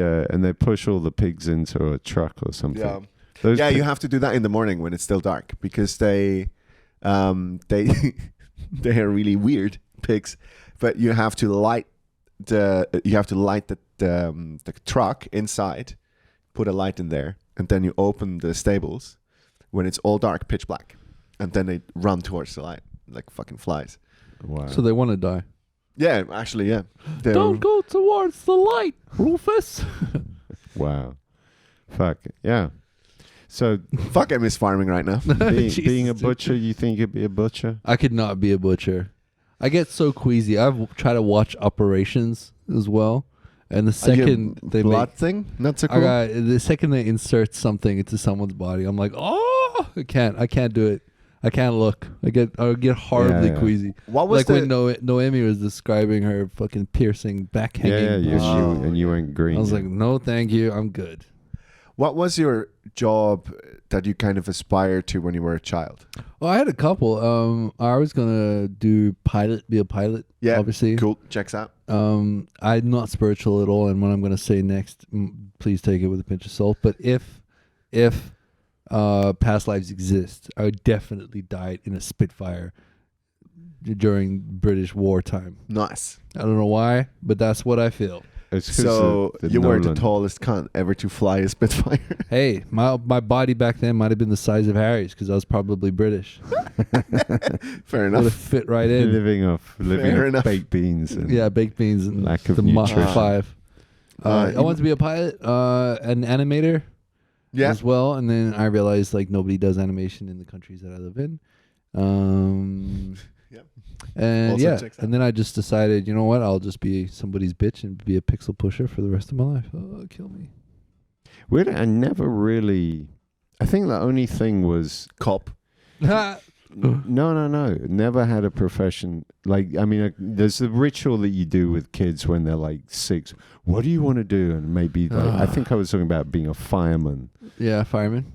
no. And they push all the pigs into a truck or something. Yeah, Those yeah. pi- You have to do that in the morning when it's still dark because they they are really weird pigs. But you have to light the truck inside, put a light in there, and then you open the stables when it's all dark, pitch black, and then they run towards the light like fucking flies. Wow. So they want to die. Yeah, actually, yeah. They're- Don't go towards the light, Rufus. Wow. Fuck. Yeah. So Fuck, I miss farming right now. being a Jesus, dude. butcher, you think you'd be a butcher? I could not be a butcher. I get so queasy. I've tried to watch Operations as well, and the second they blood make, thing, not so cool. the second they insert something into someone's body, I'm like, oh, I can't do it. I can't look. I get horribly Yeah. queasy. What was Like when Noemi was describing her fucking piercing back hanging. Yeah, you went green. I was like, no, thank you. I'm good. What was your job that you kind of aspired to when you were a child? Well, I had a couple. I was gonna be a pilot. Yeah, obviously. Cool, checks out. I'm not spiritual at all, and what I'm gonna say next, please take it with a pinch of salt. But if past lives exist, I would definitely die in a Spitfire during British wartime. Nice. I don't know why, but that's what I feel. It's 'cause So the you were the Nolan- tallest cunt ever to fly a Spitfire. Hey, my body back then might have been the size of Harry's because I was probably British. Fair Would have enough. fit right in. living off Fair enough. baked beans. And Yeah, baked beans and Lack of the Mach nutrition. 5. I you- wanted to be a pilot, an animator Yeah. as well, and then I realized like nobody does animation in the countries that I live in. Yep. And Also yeah, checks out. and then I just decided, you know what? I'll just be somebody's bitch and be a pixel pusher for the rest of my life. Oh, kill me. Weird, I never really. I think the only thing was Cop. no. Never had a profession. Like, I mean, there's the ritual that you do with kids when they're like 6. What do you want to do? And maybe like, I think I was talking about being a fireman. Yeah, fireman.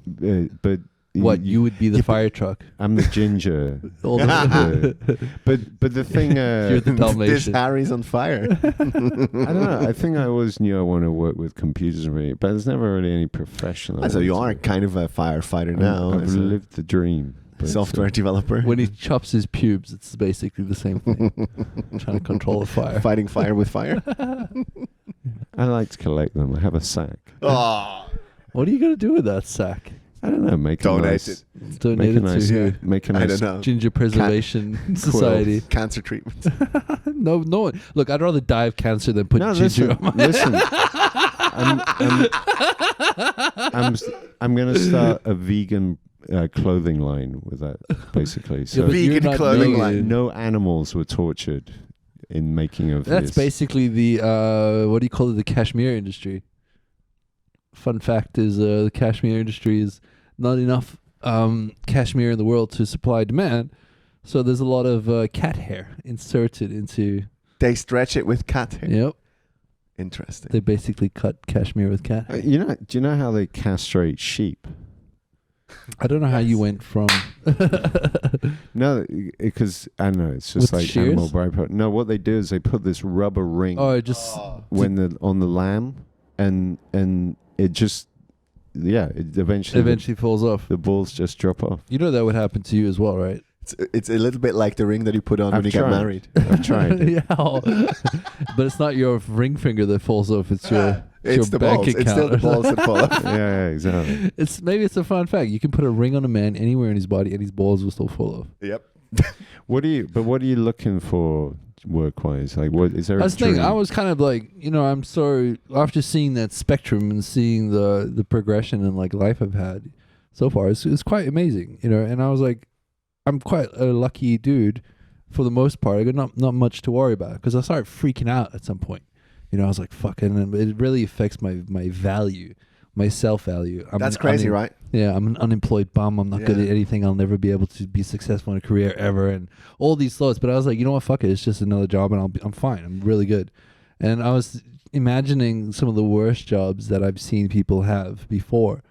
But What you would be the fire truck? I'm the ginger. All the- But the thing. You're the This Dalmatian. Harry's on fire. I don't know. I think I always knew I wanted to work with computers and everything, but there's never really any profession. I So you wanted are to. kind of a firefighter now. I've as a lived the dream. but, software developer. When he chops his pubes, it's basically the same thing. Trying to control the fire. Fighting fire with fire. I like to collect them. I have a sack. Oh. What are you gonna do with that sack? I don't know. Make Donate a nice, it. It's donated nice, to make a I nice don't know. Ginger Preservation Society. Cancer treatment. No, no. Look, I'd rather die of cancer than put No, ginger listen, on my listen. I'm going to start a vegan clothing line with that, basically. Yeah, So but you're Vegan not clothing vegan. line. no animals were tortured in making of That's this. basically the what do you call it? The cashmere industry. Fun fact is the cashmere industry is not enough cashmere in the world to supply demand, so there's a lot of cat hair inserted into. They stretch it with cat hair. Yep, Interesting. they basically cut cashmere with cat hair. Do you know how they castrate sheep? I don't know how you went from. No, because I don't know. It's just With like shears? animal byproduct. No, what they do is they put this rubber ring Oh, it just when on the lamb, and it just it eventually falls off. the balls just drop off. You know that would happen to you as well, right? It's a little bit like the ring that you put on when I've you get tried. married. I've tried. Yeah, but it's not your ring finger that falls off. It's your It's the bank balls. It's still the account. balls that fall off. Yeah, exactly. Maybe it's a fun fact. You can put a ring on a man anywhere in his body, and his balls will still fall off. Yep. What are you looking for work wise? Like, what is there? That's a the thing. dream? I was kind of like, I'm sorry after seeing that spectrum and seeing the progression in like life I've had so far. It's quite amazing, And I was like, I'm quite a lucky dude for the most part. I got not much to worry about because I started freaking out at some point. I was like, fucking, and it really affects my value, my self-value. That's crazy, right? Yeah, I'm an unemployed bum. I'm not good Yeah. at anything. I'll never be able to be successful in a career ever, and all these thoughts. But I was like, you know what? Fuck it. It's just another job, and I'm fine. I'm really good. And I was imagining some of the worst jobs that I've seen people have before,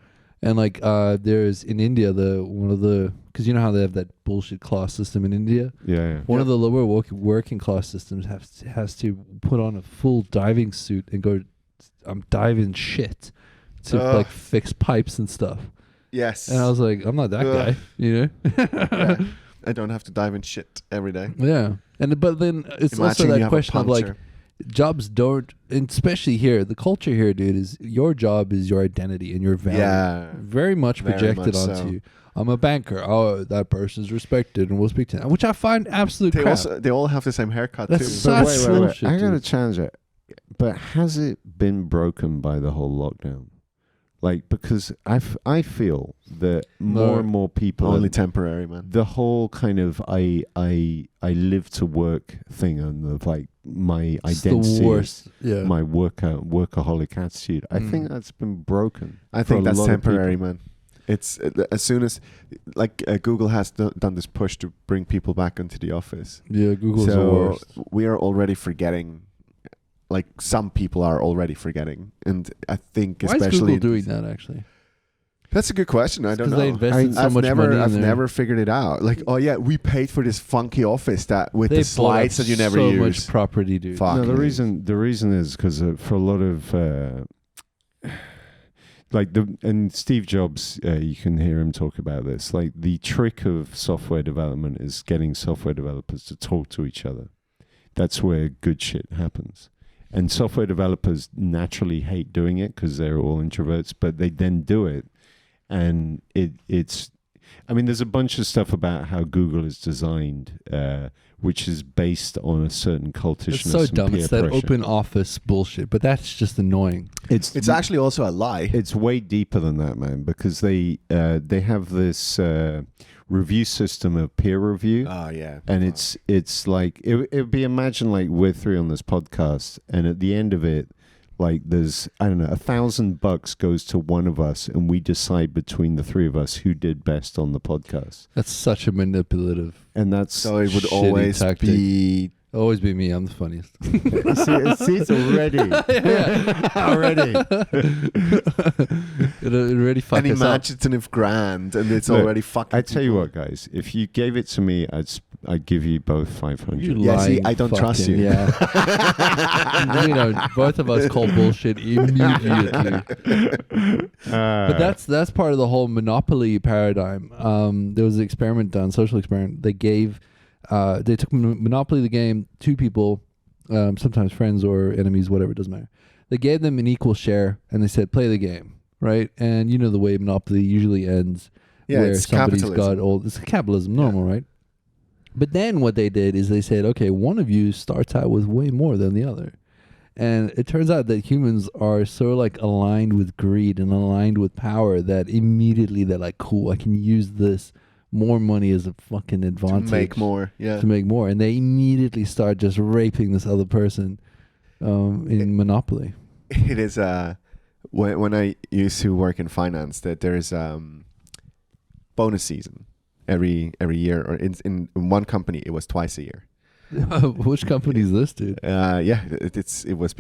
and like there's in India because you know how they have that bullshit class system in India. Yeah. One of the lower working class systems has to put on a full diving suit and go diving shit to like fix pipes and stuff. Yes. And I was like, I'm not that Ugh. guy, Yeah. I don't have to dive in shit every day. Yeah. But then it's Imagine also you that have a question of like puncture. jobs don't, and especially here, the culture here, dude, is your job is your identity and your value. Yeah. Very much Very projected much onto so. you. I'm a banker. Oh, that person's respected and will speak to them, which I find absolute crap. They all have the same haircut That's too. so- But That's wait. bullshit, I gotta dude. challenge it. But has it been broken by the whole lockdown? Like, because I feel that more No. and more people Only are, temporary, man. the whole kind of I live to work thing and of like my It's identity, the worst. Yeah. my workaholic attitude. I Mm. think that's been broken. I for think a that's lot of temporary, people. man. It's as soon as, like, Google has done this push to bring people back into the office. Yeah, Google's the So worst. we are already forgetting. Like, some people are already forgetting, and I think Why is especially Google doing that, actually? That's a good question. I don't know. Because they invested so I've much never, money in I've there. never figured it out. Like, oh yeah, we paid for this funky office that with They the slides bought up that you never so use. much property, dude. Fuck. No, Okay. the reason is because for a lot of and Steve Jobs, you can hear him talk about this. Like, the trick of software development is getting software developers to talk to each other. That's where good shit happens. And software developers naturally hate doing it because they're all introverts, but they then do it, and it's. I mean, there's a bunch of stuff about how Google is designed, which is based on a certain cultishness. It's so and dumb. peer It's that pressure. open office bullshit, but that's just annoying. It's actually also a lie. It's way deeper than that, man, because they have this review system of peer review, Oh yeah. and it's like it would be, imagine like we're three on this podcast, and at the end of it, like there's, I don't know, $1,000 goes to one of us, and we decide between the three of us who did best on the podcast, That's such a manipulative. and that's So it would Shitty always tactic. be. Always be me. I'm the funniest. see, it's already already. it already fucked An us up. imaginative grand, and it's Look, already fucking. I tell you people. what, guys, if you gave it to me, I'd give you both 500. You Yeah, see, lying I don't trust fucking- you. Yeah. Both of us call bullshit immediately. But that's part of the whole monopoly paradigm. There was an experiment done, social experiment. They took Monopoly the game, two people, sometimes friends or enemies, whatever, it doesn't matter. They gave them an equal share, and they said, play the game, right? And you know the way Monopoly usually ends. Yeah, where it's somebody's capitalism. got all it's capitalism, normal, right? But then what they did is they said, okay, one of you starts out with way more than the other. And it turns out that humans are so like aligned with greed and aligned with power that immediately they're like, cool, I can use this more money as a fucking To advantage make more. Yeah. to make more. And they immediately start just raping this other person in Monopoly. It is when I used to work in finance, that there is bonus season every year, or in one company it was twice a year. Which company is this, dude? It was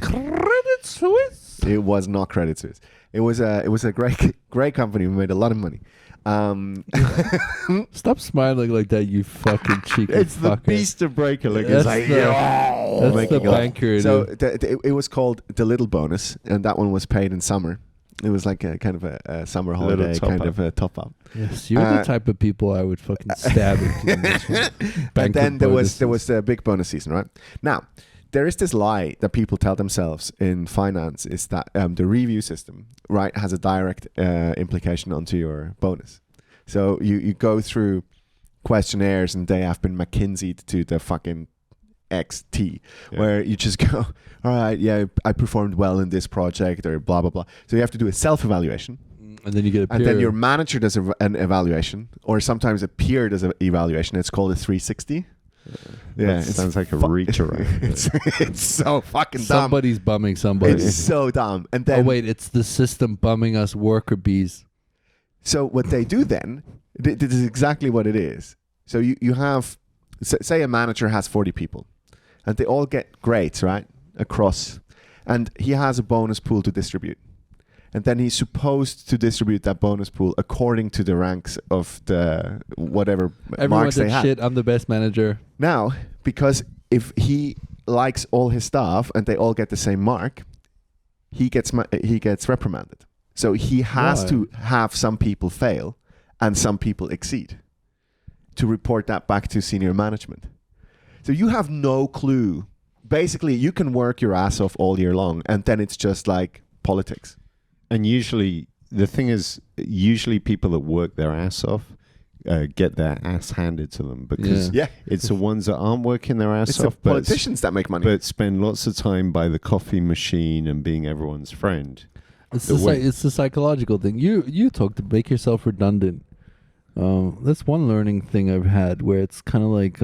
Credit Suisse. it was not Credit Suisse. It was a great company. We made a lot of money. Stop smiling like that, you fucking cheeky It's the fucker. beast of breaker. Like, That's it's like, the- yo! That's Making the up. banker. So dude. it was called the Little Bonus, and that one was paid in summer. It was like a kind of a summer A little holiday top kind up. of a top up. Yes, you're the type of people I would fucking stab into this one. And Banquet then there was bonuses. the big bonus season, right? Now, there is this lie that people tell themselves in finance, is that the review system, right, has a direct implication onto your bonus. So you go through questionnaires and they have been McKinsey'd to the fucking XT, Yeah. where you just go, all right, yeah, I performed well in this project, or blah, blah, blah. So you have to do a self-evaluation. And then you get a peer. And then your manager does an evaluation, or sometimes a peer does an evaluation. It's called a 360. That sounds like a reach around. It's so fucking dumb. Somebody's bumming somebody. It's so dumb. And then, Oh wait, it's the system bumming us worker bees. so what they do then, this is exactly what it is. So you have, say a manager has 40 people, and they all get grades, right, across, and he has a bonus pool to distribute. And then he's supposed to distribute that bonus pool according to the ranks of the whatever Everyone marks they did have. shit. I'm the best manager. Now, because if he likes all his staff and they all get the same mark, he gets reprimanded. So he has Right. to have some people fail and some people exceed to report that back to senior management. So you have no clue. Basically, you can work your ass off all year long, and then it's just like politics. And usually, the thing is, usually people that work their ass off get their ass handed to them, because Yeah. it's the ones that aren't working their ass It's the off, but politicians that make money. but spend lots of time by the coffee machine and being everyone's friend. It's The the way- it's the psychological thing. You talk to make yourself redundant. That's one learning thing I've had, where it's kind of like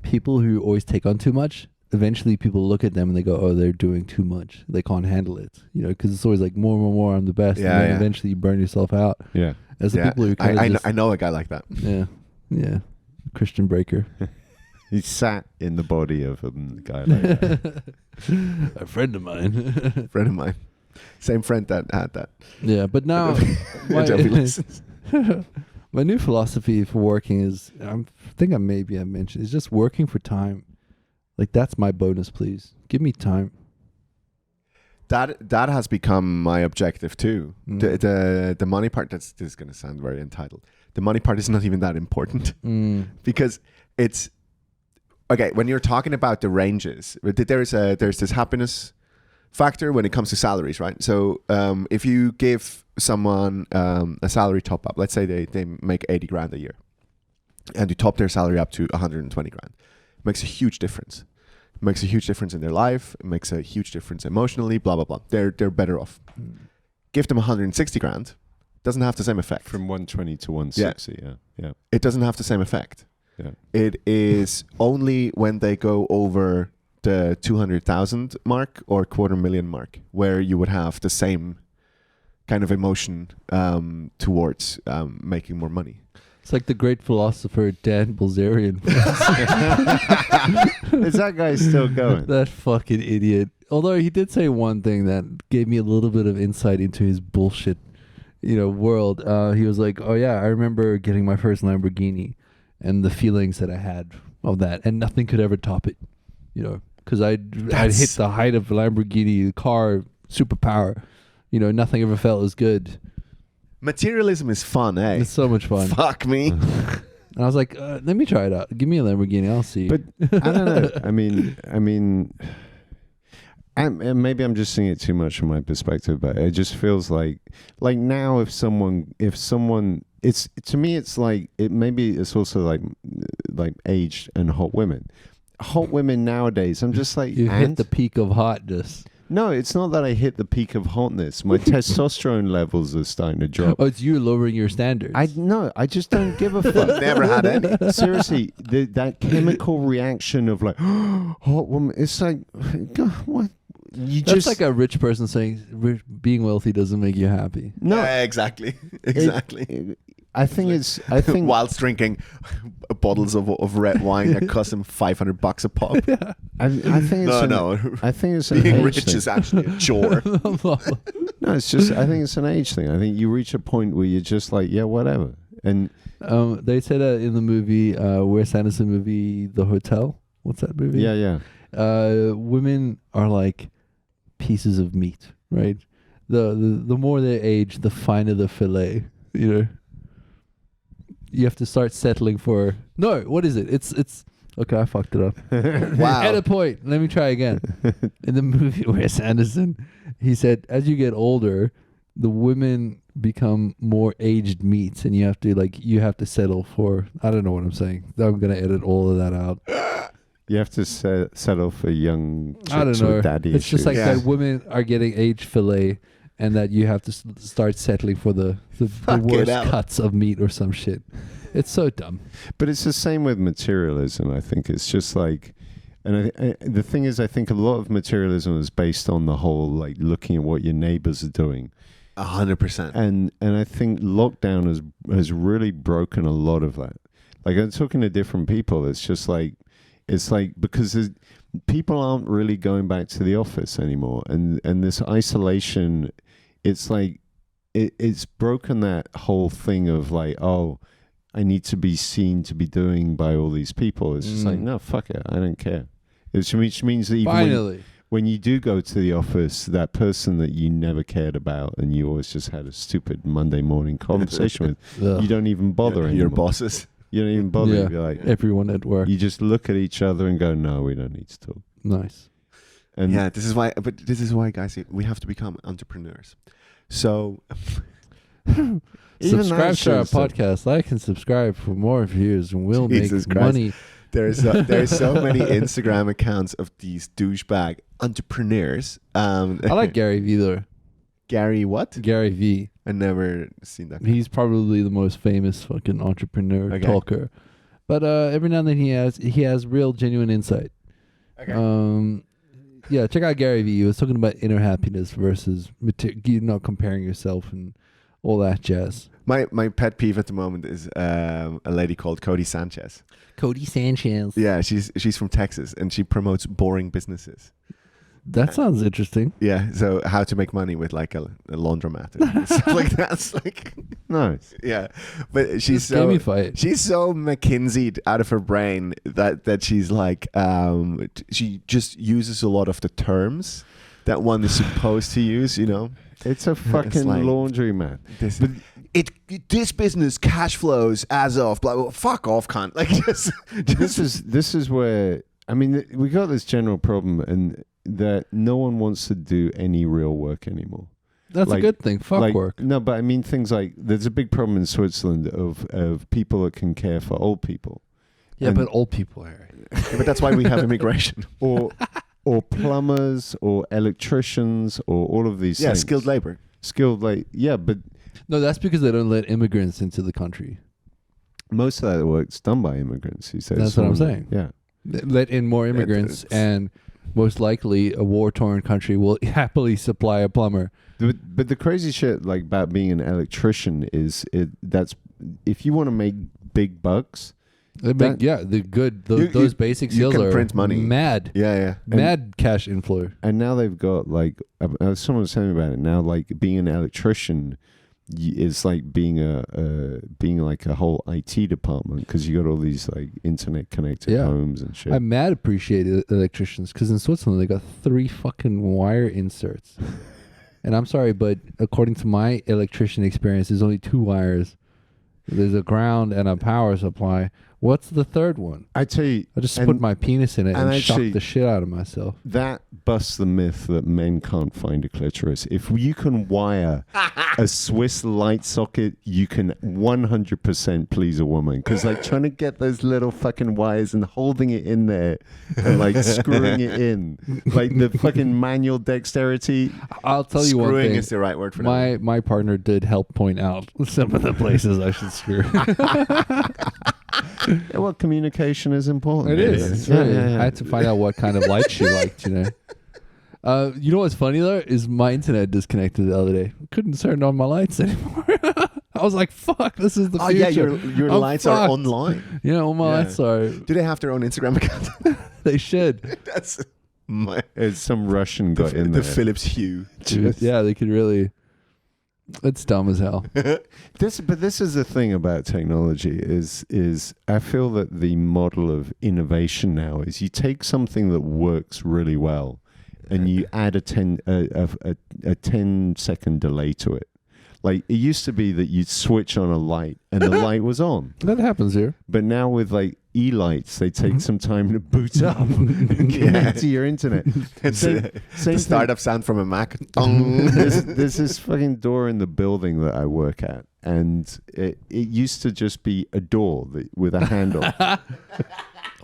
people who always take on too much. Eventually, people look at them and they go, "Oh, they're doing too much. They can't handle it." You know, because it's always like more. I'm the best. Yeah, and then yeah. eventually you burn yourself out. Yeah. As the Yeah. people who kind of I know a guy like that. yeah, Christian Breaker. He sat in the body of a guy like that. A friend of mine. Friend of mine. Same friend that had that. Yeah, but now I don't know if he listens. my new philosophy for working is, I think I mentioned, is just working for time. Like, that's my bonus, please. Give me time. That has become my objective too. Mm. The money part, this is going to sound very entitled. The money part is not even that important because it's okay when you're talking about the ranges. There's this happiness factor when it comes to salaries, right? So if you give someone a salary top up, let's say they make 80 grand a year, and you top their salary up to 120 grand, it makes a huge difference. It makes a huge difference in their life. It makes a huge difference emotionally. Blah blah blah. They're better off. Give them 160 grand. Doesn't have the same effect. From 120 to 160, yeah. It doesn't have the same effect. Yeah. It is only when they go over the 200,000 mark or 250,000 mark where you would have the same kind of emotion towards making more money. It's like the great philosopher Dan Bilzerian. Is that guy still going? That fucking idiot. Although he did say one thing that gave me a little bit of insight into his bullshit, world. He was like, "Oh yeah, I remember getting my first Lamborghini, and the feelings that I had of that, and nothing could ever top it, because I'd hit the height of a Lamborghini car superpower. Nothing ever felt as good. Materialism is fun, eh? It's so much fun." Fuck me. And I was like, "Let me try it out. Give me a Lamborghini. I'll see." But I don't know. I mean, And maybe I'm just seeing it too much from my perspective, but it just feels like now if someone it's to me it's like it maybe it's also like aged and hot women nowadays. I'm just like, You hit the peak of hotness. no, it's not that I hit the peak of hotness. My testosterone levels are starting to drop. Oh, it's you lowering your standards. I just don't give a fuck. Never had any. Seriously, that chemical reaction of like hot woman. It's like, God, what? You That's just like a rich person saying being wealthy doesn't make you happy. no. Yeah, exactly. I think Whilst drinking bottles of red wine that cost him $500 a pop. I think it's No. I think it's an Being age rich thing. is actually a chore. No, it's just I think it's an age thing. I think you reach a point where you're just like, yeah, whatever. And They said that in the movie, Wes Anderson movie, The Hotel. What's that movie? yeah. Women are like pieces of meat, right? The more they age, the finer the fillet. You know, you have to start settling for. No, what is it? It's okay. I fucked it up. Wow. At a point, let me try again. In the movie Wes Anderson, he said, as you get older, the women become more aged meats, and you have to settle for. I don't know what I'm saying. I'm gonna edit all of that out. You have to settle for young chicks I don't know. with daddy It's issues. just like Yeah. that women are getting aged fillet, and that you have to start settling for the Fuck it worst out. cuts of meat or some shit. It's so dumb. But it's the same with materialism. I think it's just like, and the thing is, I think a lot of materialism is based on the whole like looking at what your neighbors are doing, 100%. and I think lockdown has really broken a lot of that. Like I'm talking to different people. It's like because people aren't really going back to the office anymore, and this isolation, it's like it's broken that whole thing of like, oh, I need to be seen to be doing by all these people. It's just like, no, fuck it, I don't care. Which means that even Finally, when you do go to the office, that person that you never cared about and you always just had a stupid Monday morning conversation with, ugh, you don't even bother anymore. Your bosses. You don't even bother. Yeah. You're like, everyone at work. you just look at each other and go, no, we don't need to talk. Nice. And Yeah, this is why, guys, we have to become entrepreneurs. So, even Subscribe that to our shit's like- podcast. Like and subscribe for more views, and we'll Jesus make Christ. money. there's so many Instagram accounts of these douchebag entrepreneurs. I like Gary Vee though. Gary what? Gary Vee. I never seen that. He's probably the most famous fucking entrepreneur Okay. talker. But every now and then he has real genuine insight. Okay. Yeah, check out Gary Vee. He was talking about inner happiness versus comparing yourself and all that jazz. My pet peeve at the moment is a lady called Cody Sanchez. Cody Sanchez. Yeah, she's from Texas and she promotes boring businesses. That sounds interesting. Yeah, so how to make money with like a laundromat and stuff like that. It's like, Nice. yeah, but she's Just so gamify it. she's so McKinsey'd out of her brain that she's like she just uses a lot of the terms that one is supposed to use. You know, It's a fucking like- laundromat. this business cash flows as of blah, blah, fuck off, cunt. Like just This is where I mean we got this general problem, and that no one wants to do any real work anymore. That's like- a good thing. Fuck like, work. No, but I mean things like there's a big problem in Switzerland of people that can care for old people, Yeah, and- but old people are. but that's why we have immigration. or plumbers, or electricians, or all of these. Yeah, things. skilled labor. Skilled, like but No, that's because they don't let immigrants into the country. most of that work's done by immigrants. He says. That's what I'm saying. Yeah. They let in more immigrants, it's- and most likely a war-torn country will happily supply a plumber. But the crazy shit like about being an electrician is that's if you want to make big bucks. They make, those basic you skills can are print money. mad. Yeah. Mad cash inflow. And now they've got like someone was telling me about it. Now, like being an electrician is like being like a whole IT department because you got all these like internet connected Yeah. homes and shit. I mad appreciate electricians because in Switzerland they got 3 fucking wire inserts. And I'm sorry, but according to my electrician experience, there's only 2 wires. There's a ground and a power supply. What's the third one? I tell you, I just and put my penis in it and, and shock actually- the shit out of myself. that busts the myth that men can't find a clitoris. If you can wire a Swiss light socket, you can 100% please a woman. Because like trying to get those little fucking wires and holding it in there and like screwing it in, like the fucking manual dexterity. I'll tell you one Screwing thing. is the right word for that. My partner did help point out some of the places I should screw. Yeah, well, communication is important. It is. Yeah, Really. yeah, yeah. I had to find out what kind of light she liked, you know. You know what's funny though is my internet disconnected the other day. Couldn't turn on my lights anymore. I was like, "Fuck, this is the Oh future." yeah, your I'm lights are fucked. online. You know, all my Yeah. lights are. Do they have their own Instagram account? They should. That's my It's some Russian got in the there. Philips Hue. Dude, yeah, they could really. It's dumb as hell. This is the thing about technology is I feel that the model of innovation now is you take something that works really well and you add a 10-second delay to it. Like it used to be that you'd switch on a light and the light was on, That happens here. but now with like e-lights, they take some time to boot up and connect to your internet. It's Same the thing. startup sound from a Mac. There's this fucking door in the building that I work at, and it used to just be a door with a handle,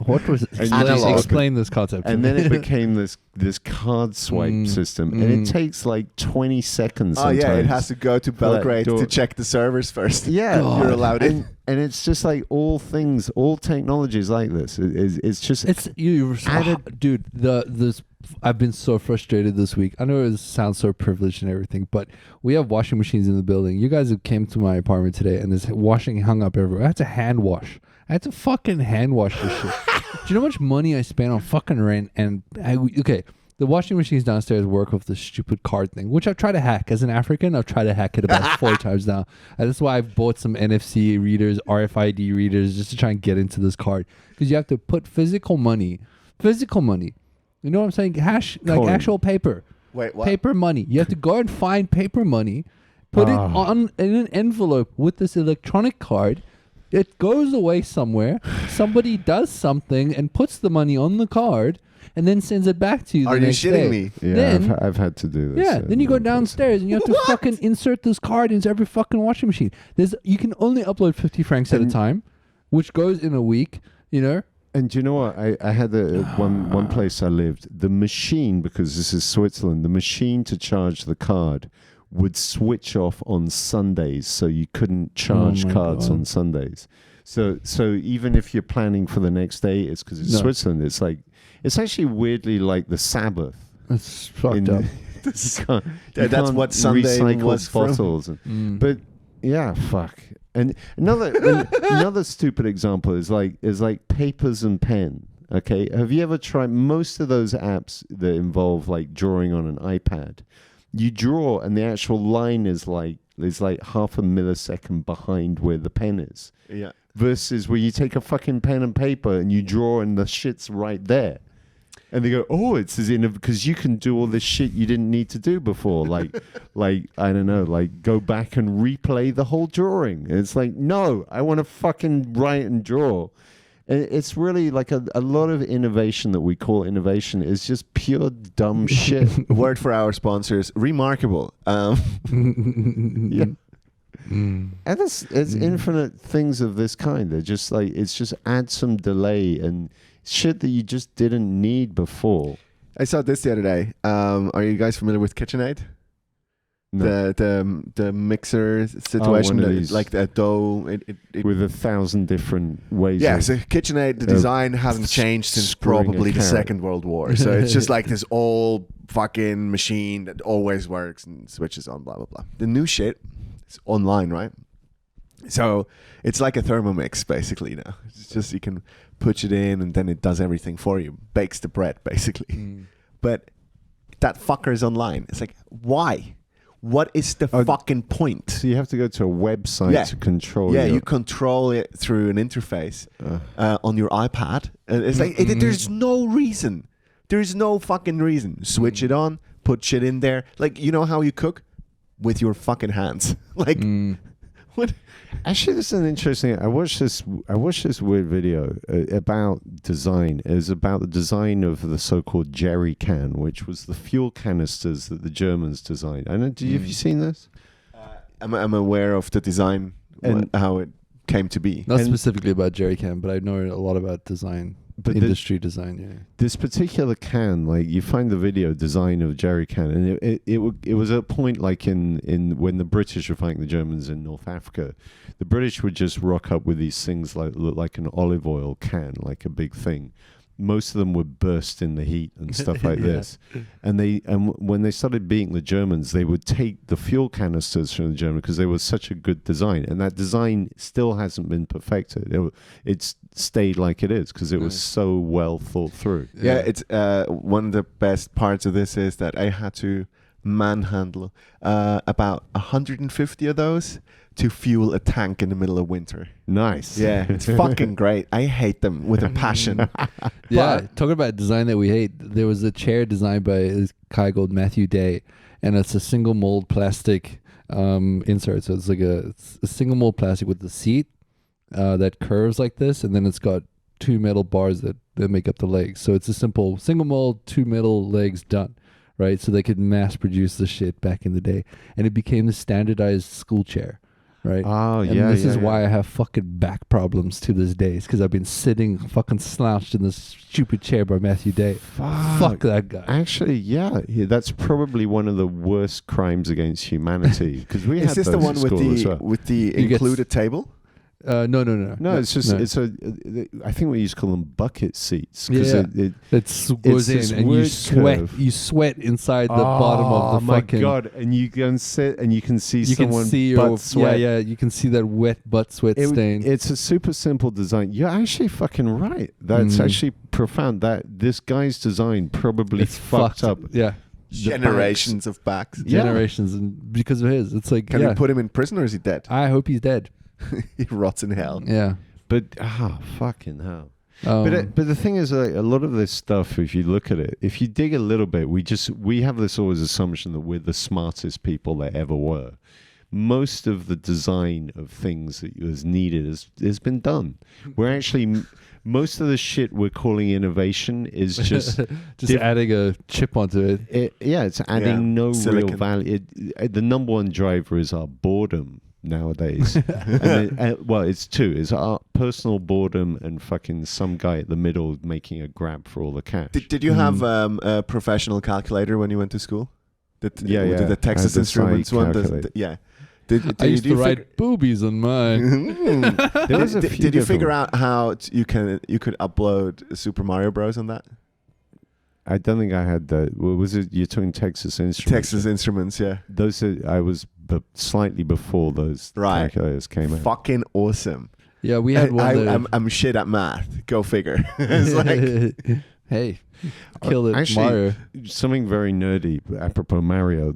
What was it? And you just Explain this concept. and then it became this card swipe system, and it takes like 20 seconds. Oh Sometimes. yeah, it has to go to that Belgrade door. to check the servers first. Yeah, You're allowed in. and it's just like all technologies like this. It's just It's you, dude. This I've been so frustrated this week. I know it sounds so privileged and everything, but we have washing machines in the building. You guys have came to my apartment today, and there's washing hung up everywhere. I had to hand wash. I had to fucking hand wash this shit. Do you know how much money I spent on fucking rent? And okay, the washing machines downstairs work with the stupid card thing, which I've tried to hack. As an African, I've tried to hack it about 4 times now. And that's why I've bought some NFC readers, RFID readers, just to try and get into this card. Because you have to put physical money. You know what I'm saying? Like Coin. actual paper. Wait, what? Paper money. You have to go and find paper money, put it on in an envelope with this electronic card. It goes away somewhere. Somebody does something and puts the money on the card and then sends it back to you. Are the you next shitting day. me? yeah. Then, I've had to do this. then you go downstairs and you have to What? fucking insert this card into every fucking washing machine. You can only upload 50 francs at a And- time, which goes in a week. You know. And do you know what? I had one place I lived. The machine, because this is Switzerland, the machine to charge the card would switch off on Sundays, so you couldn't charge my cards God. on Sundays. So even if you're planning for the next day, it's because it's No. Switzerland. It's actually weirdly like the Sabbath. It's fucked In- up. You can't- Yeah, you that's can't what Sunday recycle was from. bottles. Mm. But yeah, fuck. And another stupid example is like papers and pen. Okay, have you ever tried most of those apps that involve like drawing on an iPad? You draw and the actual line is like half a millisecond behind where the pen is. Yeah. Versus where you take a fucking pen and paper and you draw and the shit's right there. And they go, oh, it's as in because you can do all this shit you didn't need to do before, like I don't know, like go back and replay the whole drawing. And it's like, no, I want to fucking write and draw. And it's really like a lot of innovation that we call innovation is just pure dumb shit. Word for our sponsors: remarkable. Yeah. And it's infinite things of this kind. They're just like it's just add some delay and shit that you just didn't need before. I saw this the other day. Are you guys familiar with KitchenAid? No. The mixer situation, one of these. like the dough. It With 1,000 different ways. yeah, of- so KitchenAid, the design hasn't changed since screwing a probably the carrot. Second World War. So it's just like this old fucking machine that always works and switches on, blah, blah, blah. The new shit is online, right? So it's like a Thermomix, basically, now. It's just you can put it in and then it does everything for you. Bakes the bread, basically. But that fucker is online. It's like, why? What is the fucking point? So you have to go to a website Yeah. to control Yeah, your- you control it through an interface on your iPad. And it's like, there's no reason. There's no fucking reason. Switch it on, put shit in there. Like, you know how you cook? With your fucking hands. Like, what? Actually, this is an interesting. I watched this weird video about design. It was about the design of the so-called jerry can, which was the fuel canisters that the Germans designed. I know. Have you seen this? I'm aware of the design and how it came to be. Not specifically about jerry can, but I know a lot about design, But industry design. Yeah. this particular can, like you find the video design of jerry can, and it was at a point like in when the British were fighting the Germans in North Africa, the British would just rock up with these things like look like an olive oil can, like a big thing. Most of them would burst in the heat and stuff like Yeah. this. And when they started beating the Germans, they would take the fuel canisters from the Germans because they were such a good design. And that design still hasn't been perfected. It's stayed like it is because it was so well thought through. Yeah, it's one of the best parts of this is that I had to manhandle about 150 of those to fuel a tank in the middle of winter. Nice. Yeah, it's fucking great. I hate them with a passion. Yeah, talking about design that we hate. There was a chair designed by this guy called Matthew Day, and it's a single mold plastic insert. So it's like a single mold plastic with the seat that curves like this, and then it's got two metal bars that make up the legs. So it's a simple single mold, two metal legs done, right? So they could mass produce the shit back in the day, and it became the standardized school chair. Right. Oh, and yeah. this is yeah. why I have fucking back problems to this day. It's because I've been sitting fucking slouched in this stupid chair by Matthew Day. Fuck that guy. Actually, yeah, that's probably one of the worst crimes against humanity because we Is had this the those one at with school as the well. with the You get included table? No. No, it's just no. it's a. I think we used to call them bucket seats Yeah, because yeah. It goes this in and you weird sweat. curve. You sweat inside the bottom of the Oh my fucking. god! And you go and sit, and you can see You someone can see butt your sweat. yeah. You can see that wet butt sweat stain. It's a super simple design. You're actually fucking right. That's actually profound. That this guy's design probably It's fucked up. Yeah, Generations of backs. Yeah. generations, and because of his, it's like Can yeah. we put him in prison or is he dead? I hope he's dead. He rots in hell. Yeah. But fucking hell. But the thing is, a lot of this stuff, if you look at it, if you dig a little bit, we have this always assumption that we're the smartest people that ever were. Most of the design of things that is needed has been done. We're actually most of the shit we're calling innovation is just adding a chip onto it. it's adding no Silicon. real value. The number one driver is our boredom nowadays. Well, it's two. It's our personal boredom and fucking some guy at the middle making a grab for all the cash. Did you have a professional calculator when you went to school? Yeah. The I had Texas the Instruments Psi one. calculator. Yeah. Did I used to you write boobies on mine. There was a few Did you figure different- out how you could upload Super Mario Bros on that? I don't think I had that. Was it? You're talking Texas Instruments. Texas Instruments, yeah. Those I was slightly before those Right. calculators came out. Fucking awesome. Yeah, we had one. I'm shit at math. Go figure. It's like Hey, kill it, Actually, Mario. Something very nerdy. Apropos Mario,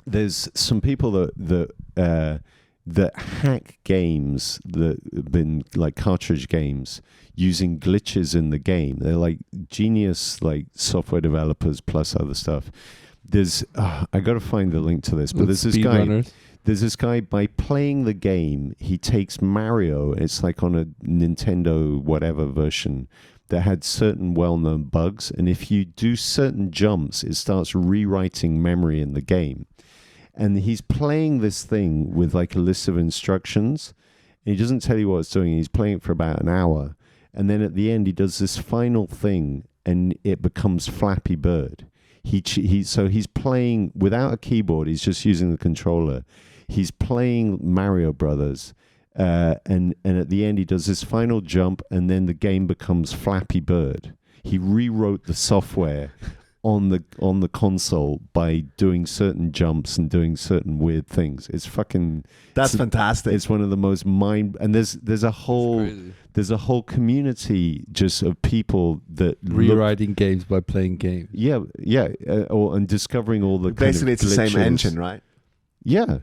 there's some people that hack games that have been like cartridge games using glitches in the game. They're like genius, like software developers plus other stuff. There's I got to find the link to this, but there's this guy. Speedrunners. There's this guy, by playing the game, he takes Mario, it's like on a Nintendo whatever version, that had certain well-known bugs, and if you do certain jumps, it starts rewriting memory in the game. And he's playing this thing with like a list of instructions, and he doesn't tell you what it's doing. He's playing it for about an hour, and then at the end, he does this final thing, and it becomes Flappy Bird. So he's playing without a keyboard, he's just using the controller. He's playing Mario Brothers, and at the end he does this final jump, and then the game becomes Flappy Bird. He rewrote the software on the console by doing certain jumps and doing certain weird things. It's fucking. that's fantastic. It's one of the most and there's a whole community just of people that Rewriting games by playing games. and discovering all the Basically, it's the same glitches. engine, right? Yeah.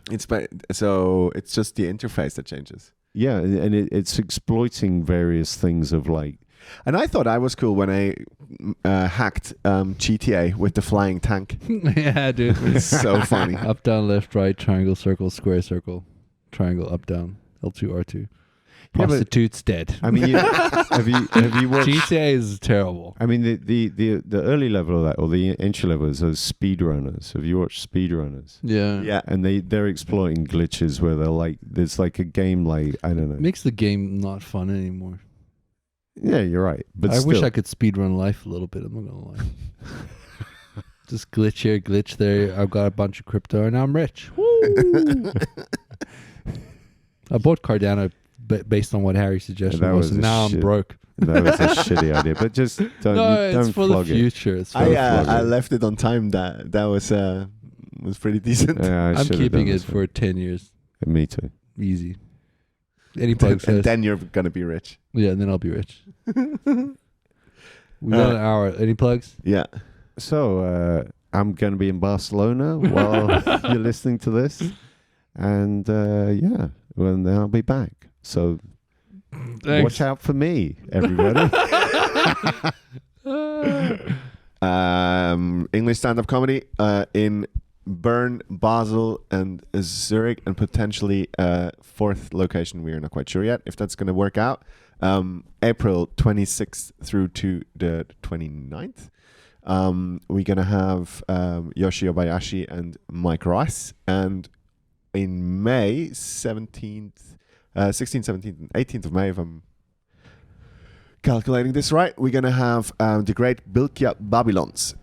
So it's just the interface that changes. Yeah, and it's exploiting various things of like. And I thought I was cool when I hacked GTA with the flying tank. Yeah, dude. It's so funny. Up, down, left, right, triangle, circle, square, circle. triangle up down L2 R2. Yeah, but- Prostitutes dead. I mean, have you watched? GTA is terrible. I mean, the early level of that, or the entry level, is those speedrunners. Have you watched speedrunners? Yeah. Yeah. And they're exploiting glitches where they're like, there's like a game like, I don't know. Makes the game not fun anymore. Yeah, you're right. But I wish still. I could speedrun life a little bit. I'm not gonna lie. Just glitch here, glitch there. I've got a bunch of crypto and I'm rich. Woo! I bought Cardano based on what Harry suggested. That was and a now I'm shit- broke. That was a shitty idea. But just don't, No, don't it's for the flog it. future. It's for I the flog I it. left it on time. That was pretty decent. Yeah, I I'm should've keeping done it this for 10 years. one. Me too. Easy. Any plugs? And guys? then you're gonna be rich. Yeah, and then I'll be rich. We got an hour. Any plugs? Yeah. So I'm going to be in Barcelona while you're listening to this, and yeah, well, then I'll be back. So watch out for me, everybody. English stand-up comedy in Bern, Basel, and Zurich, and potentially fourth location. We are not quite sure yet if that's going to work out. April 26th through to the 29th. We're going to have Yoshi Obayashi and Mike Rice. And in May, 16th, 17th, and 18th of May, if I'm calculating this right, we're going to have the great Bilkja Babylons.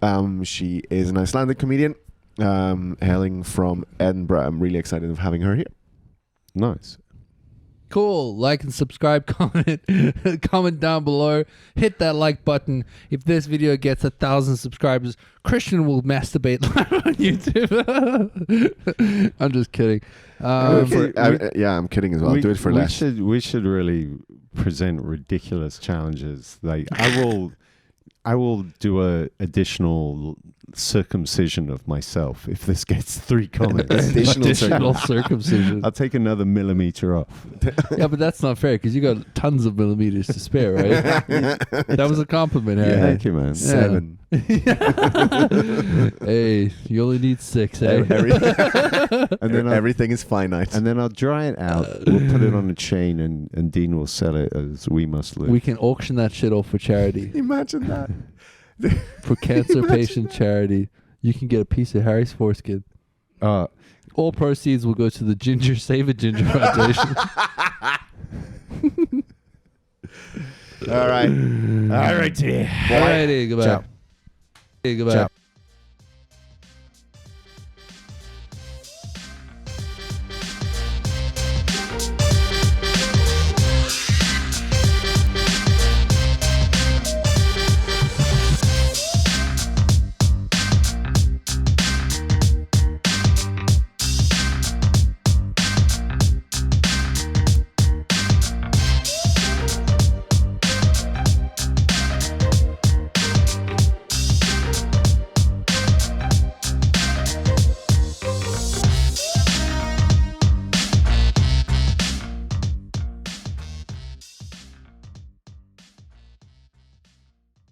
She is an Icelandic comedian hailing from Edinburgh. I'm really excited of having her here. Nice. Cool. Like and subscribe, comment down below. Hit that like button. If this video gets 1,000 subscribers, Christian will masturbate live on YouTube. I'm just kidding. Yeah, I'm kidding as well. Do it for less. We should really present ridiculous challenges. Like I will do a additional circumcision of myself if this gets 3 comments. Additional circumcision. I'll take another millimeter off. Yeah, but that's not fair because you got tons of millimeters to spare, right? That was a compliment, Harry. Yeah. Thank you, man. 7. Hey, you only need 6, eh? And then Everything is finite. and then I'll dry it out. We'll put it on a chain, and Dean will sell it as We Must Live. We can auction that shit off for charity. Imagine that. For cancer patient charity. You can get a piece of Harry's foreskin. Uh, All proceeds will go to the Save a Ginger Foundation. All right. all right, Alrighty, goodbye. Ciao. Hey, goodbye. Ciao.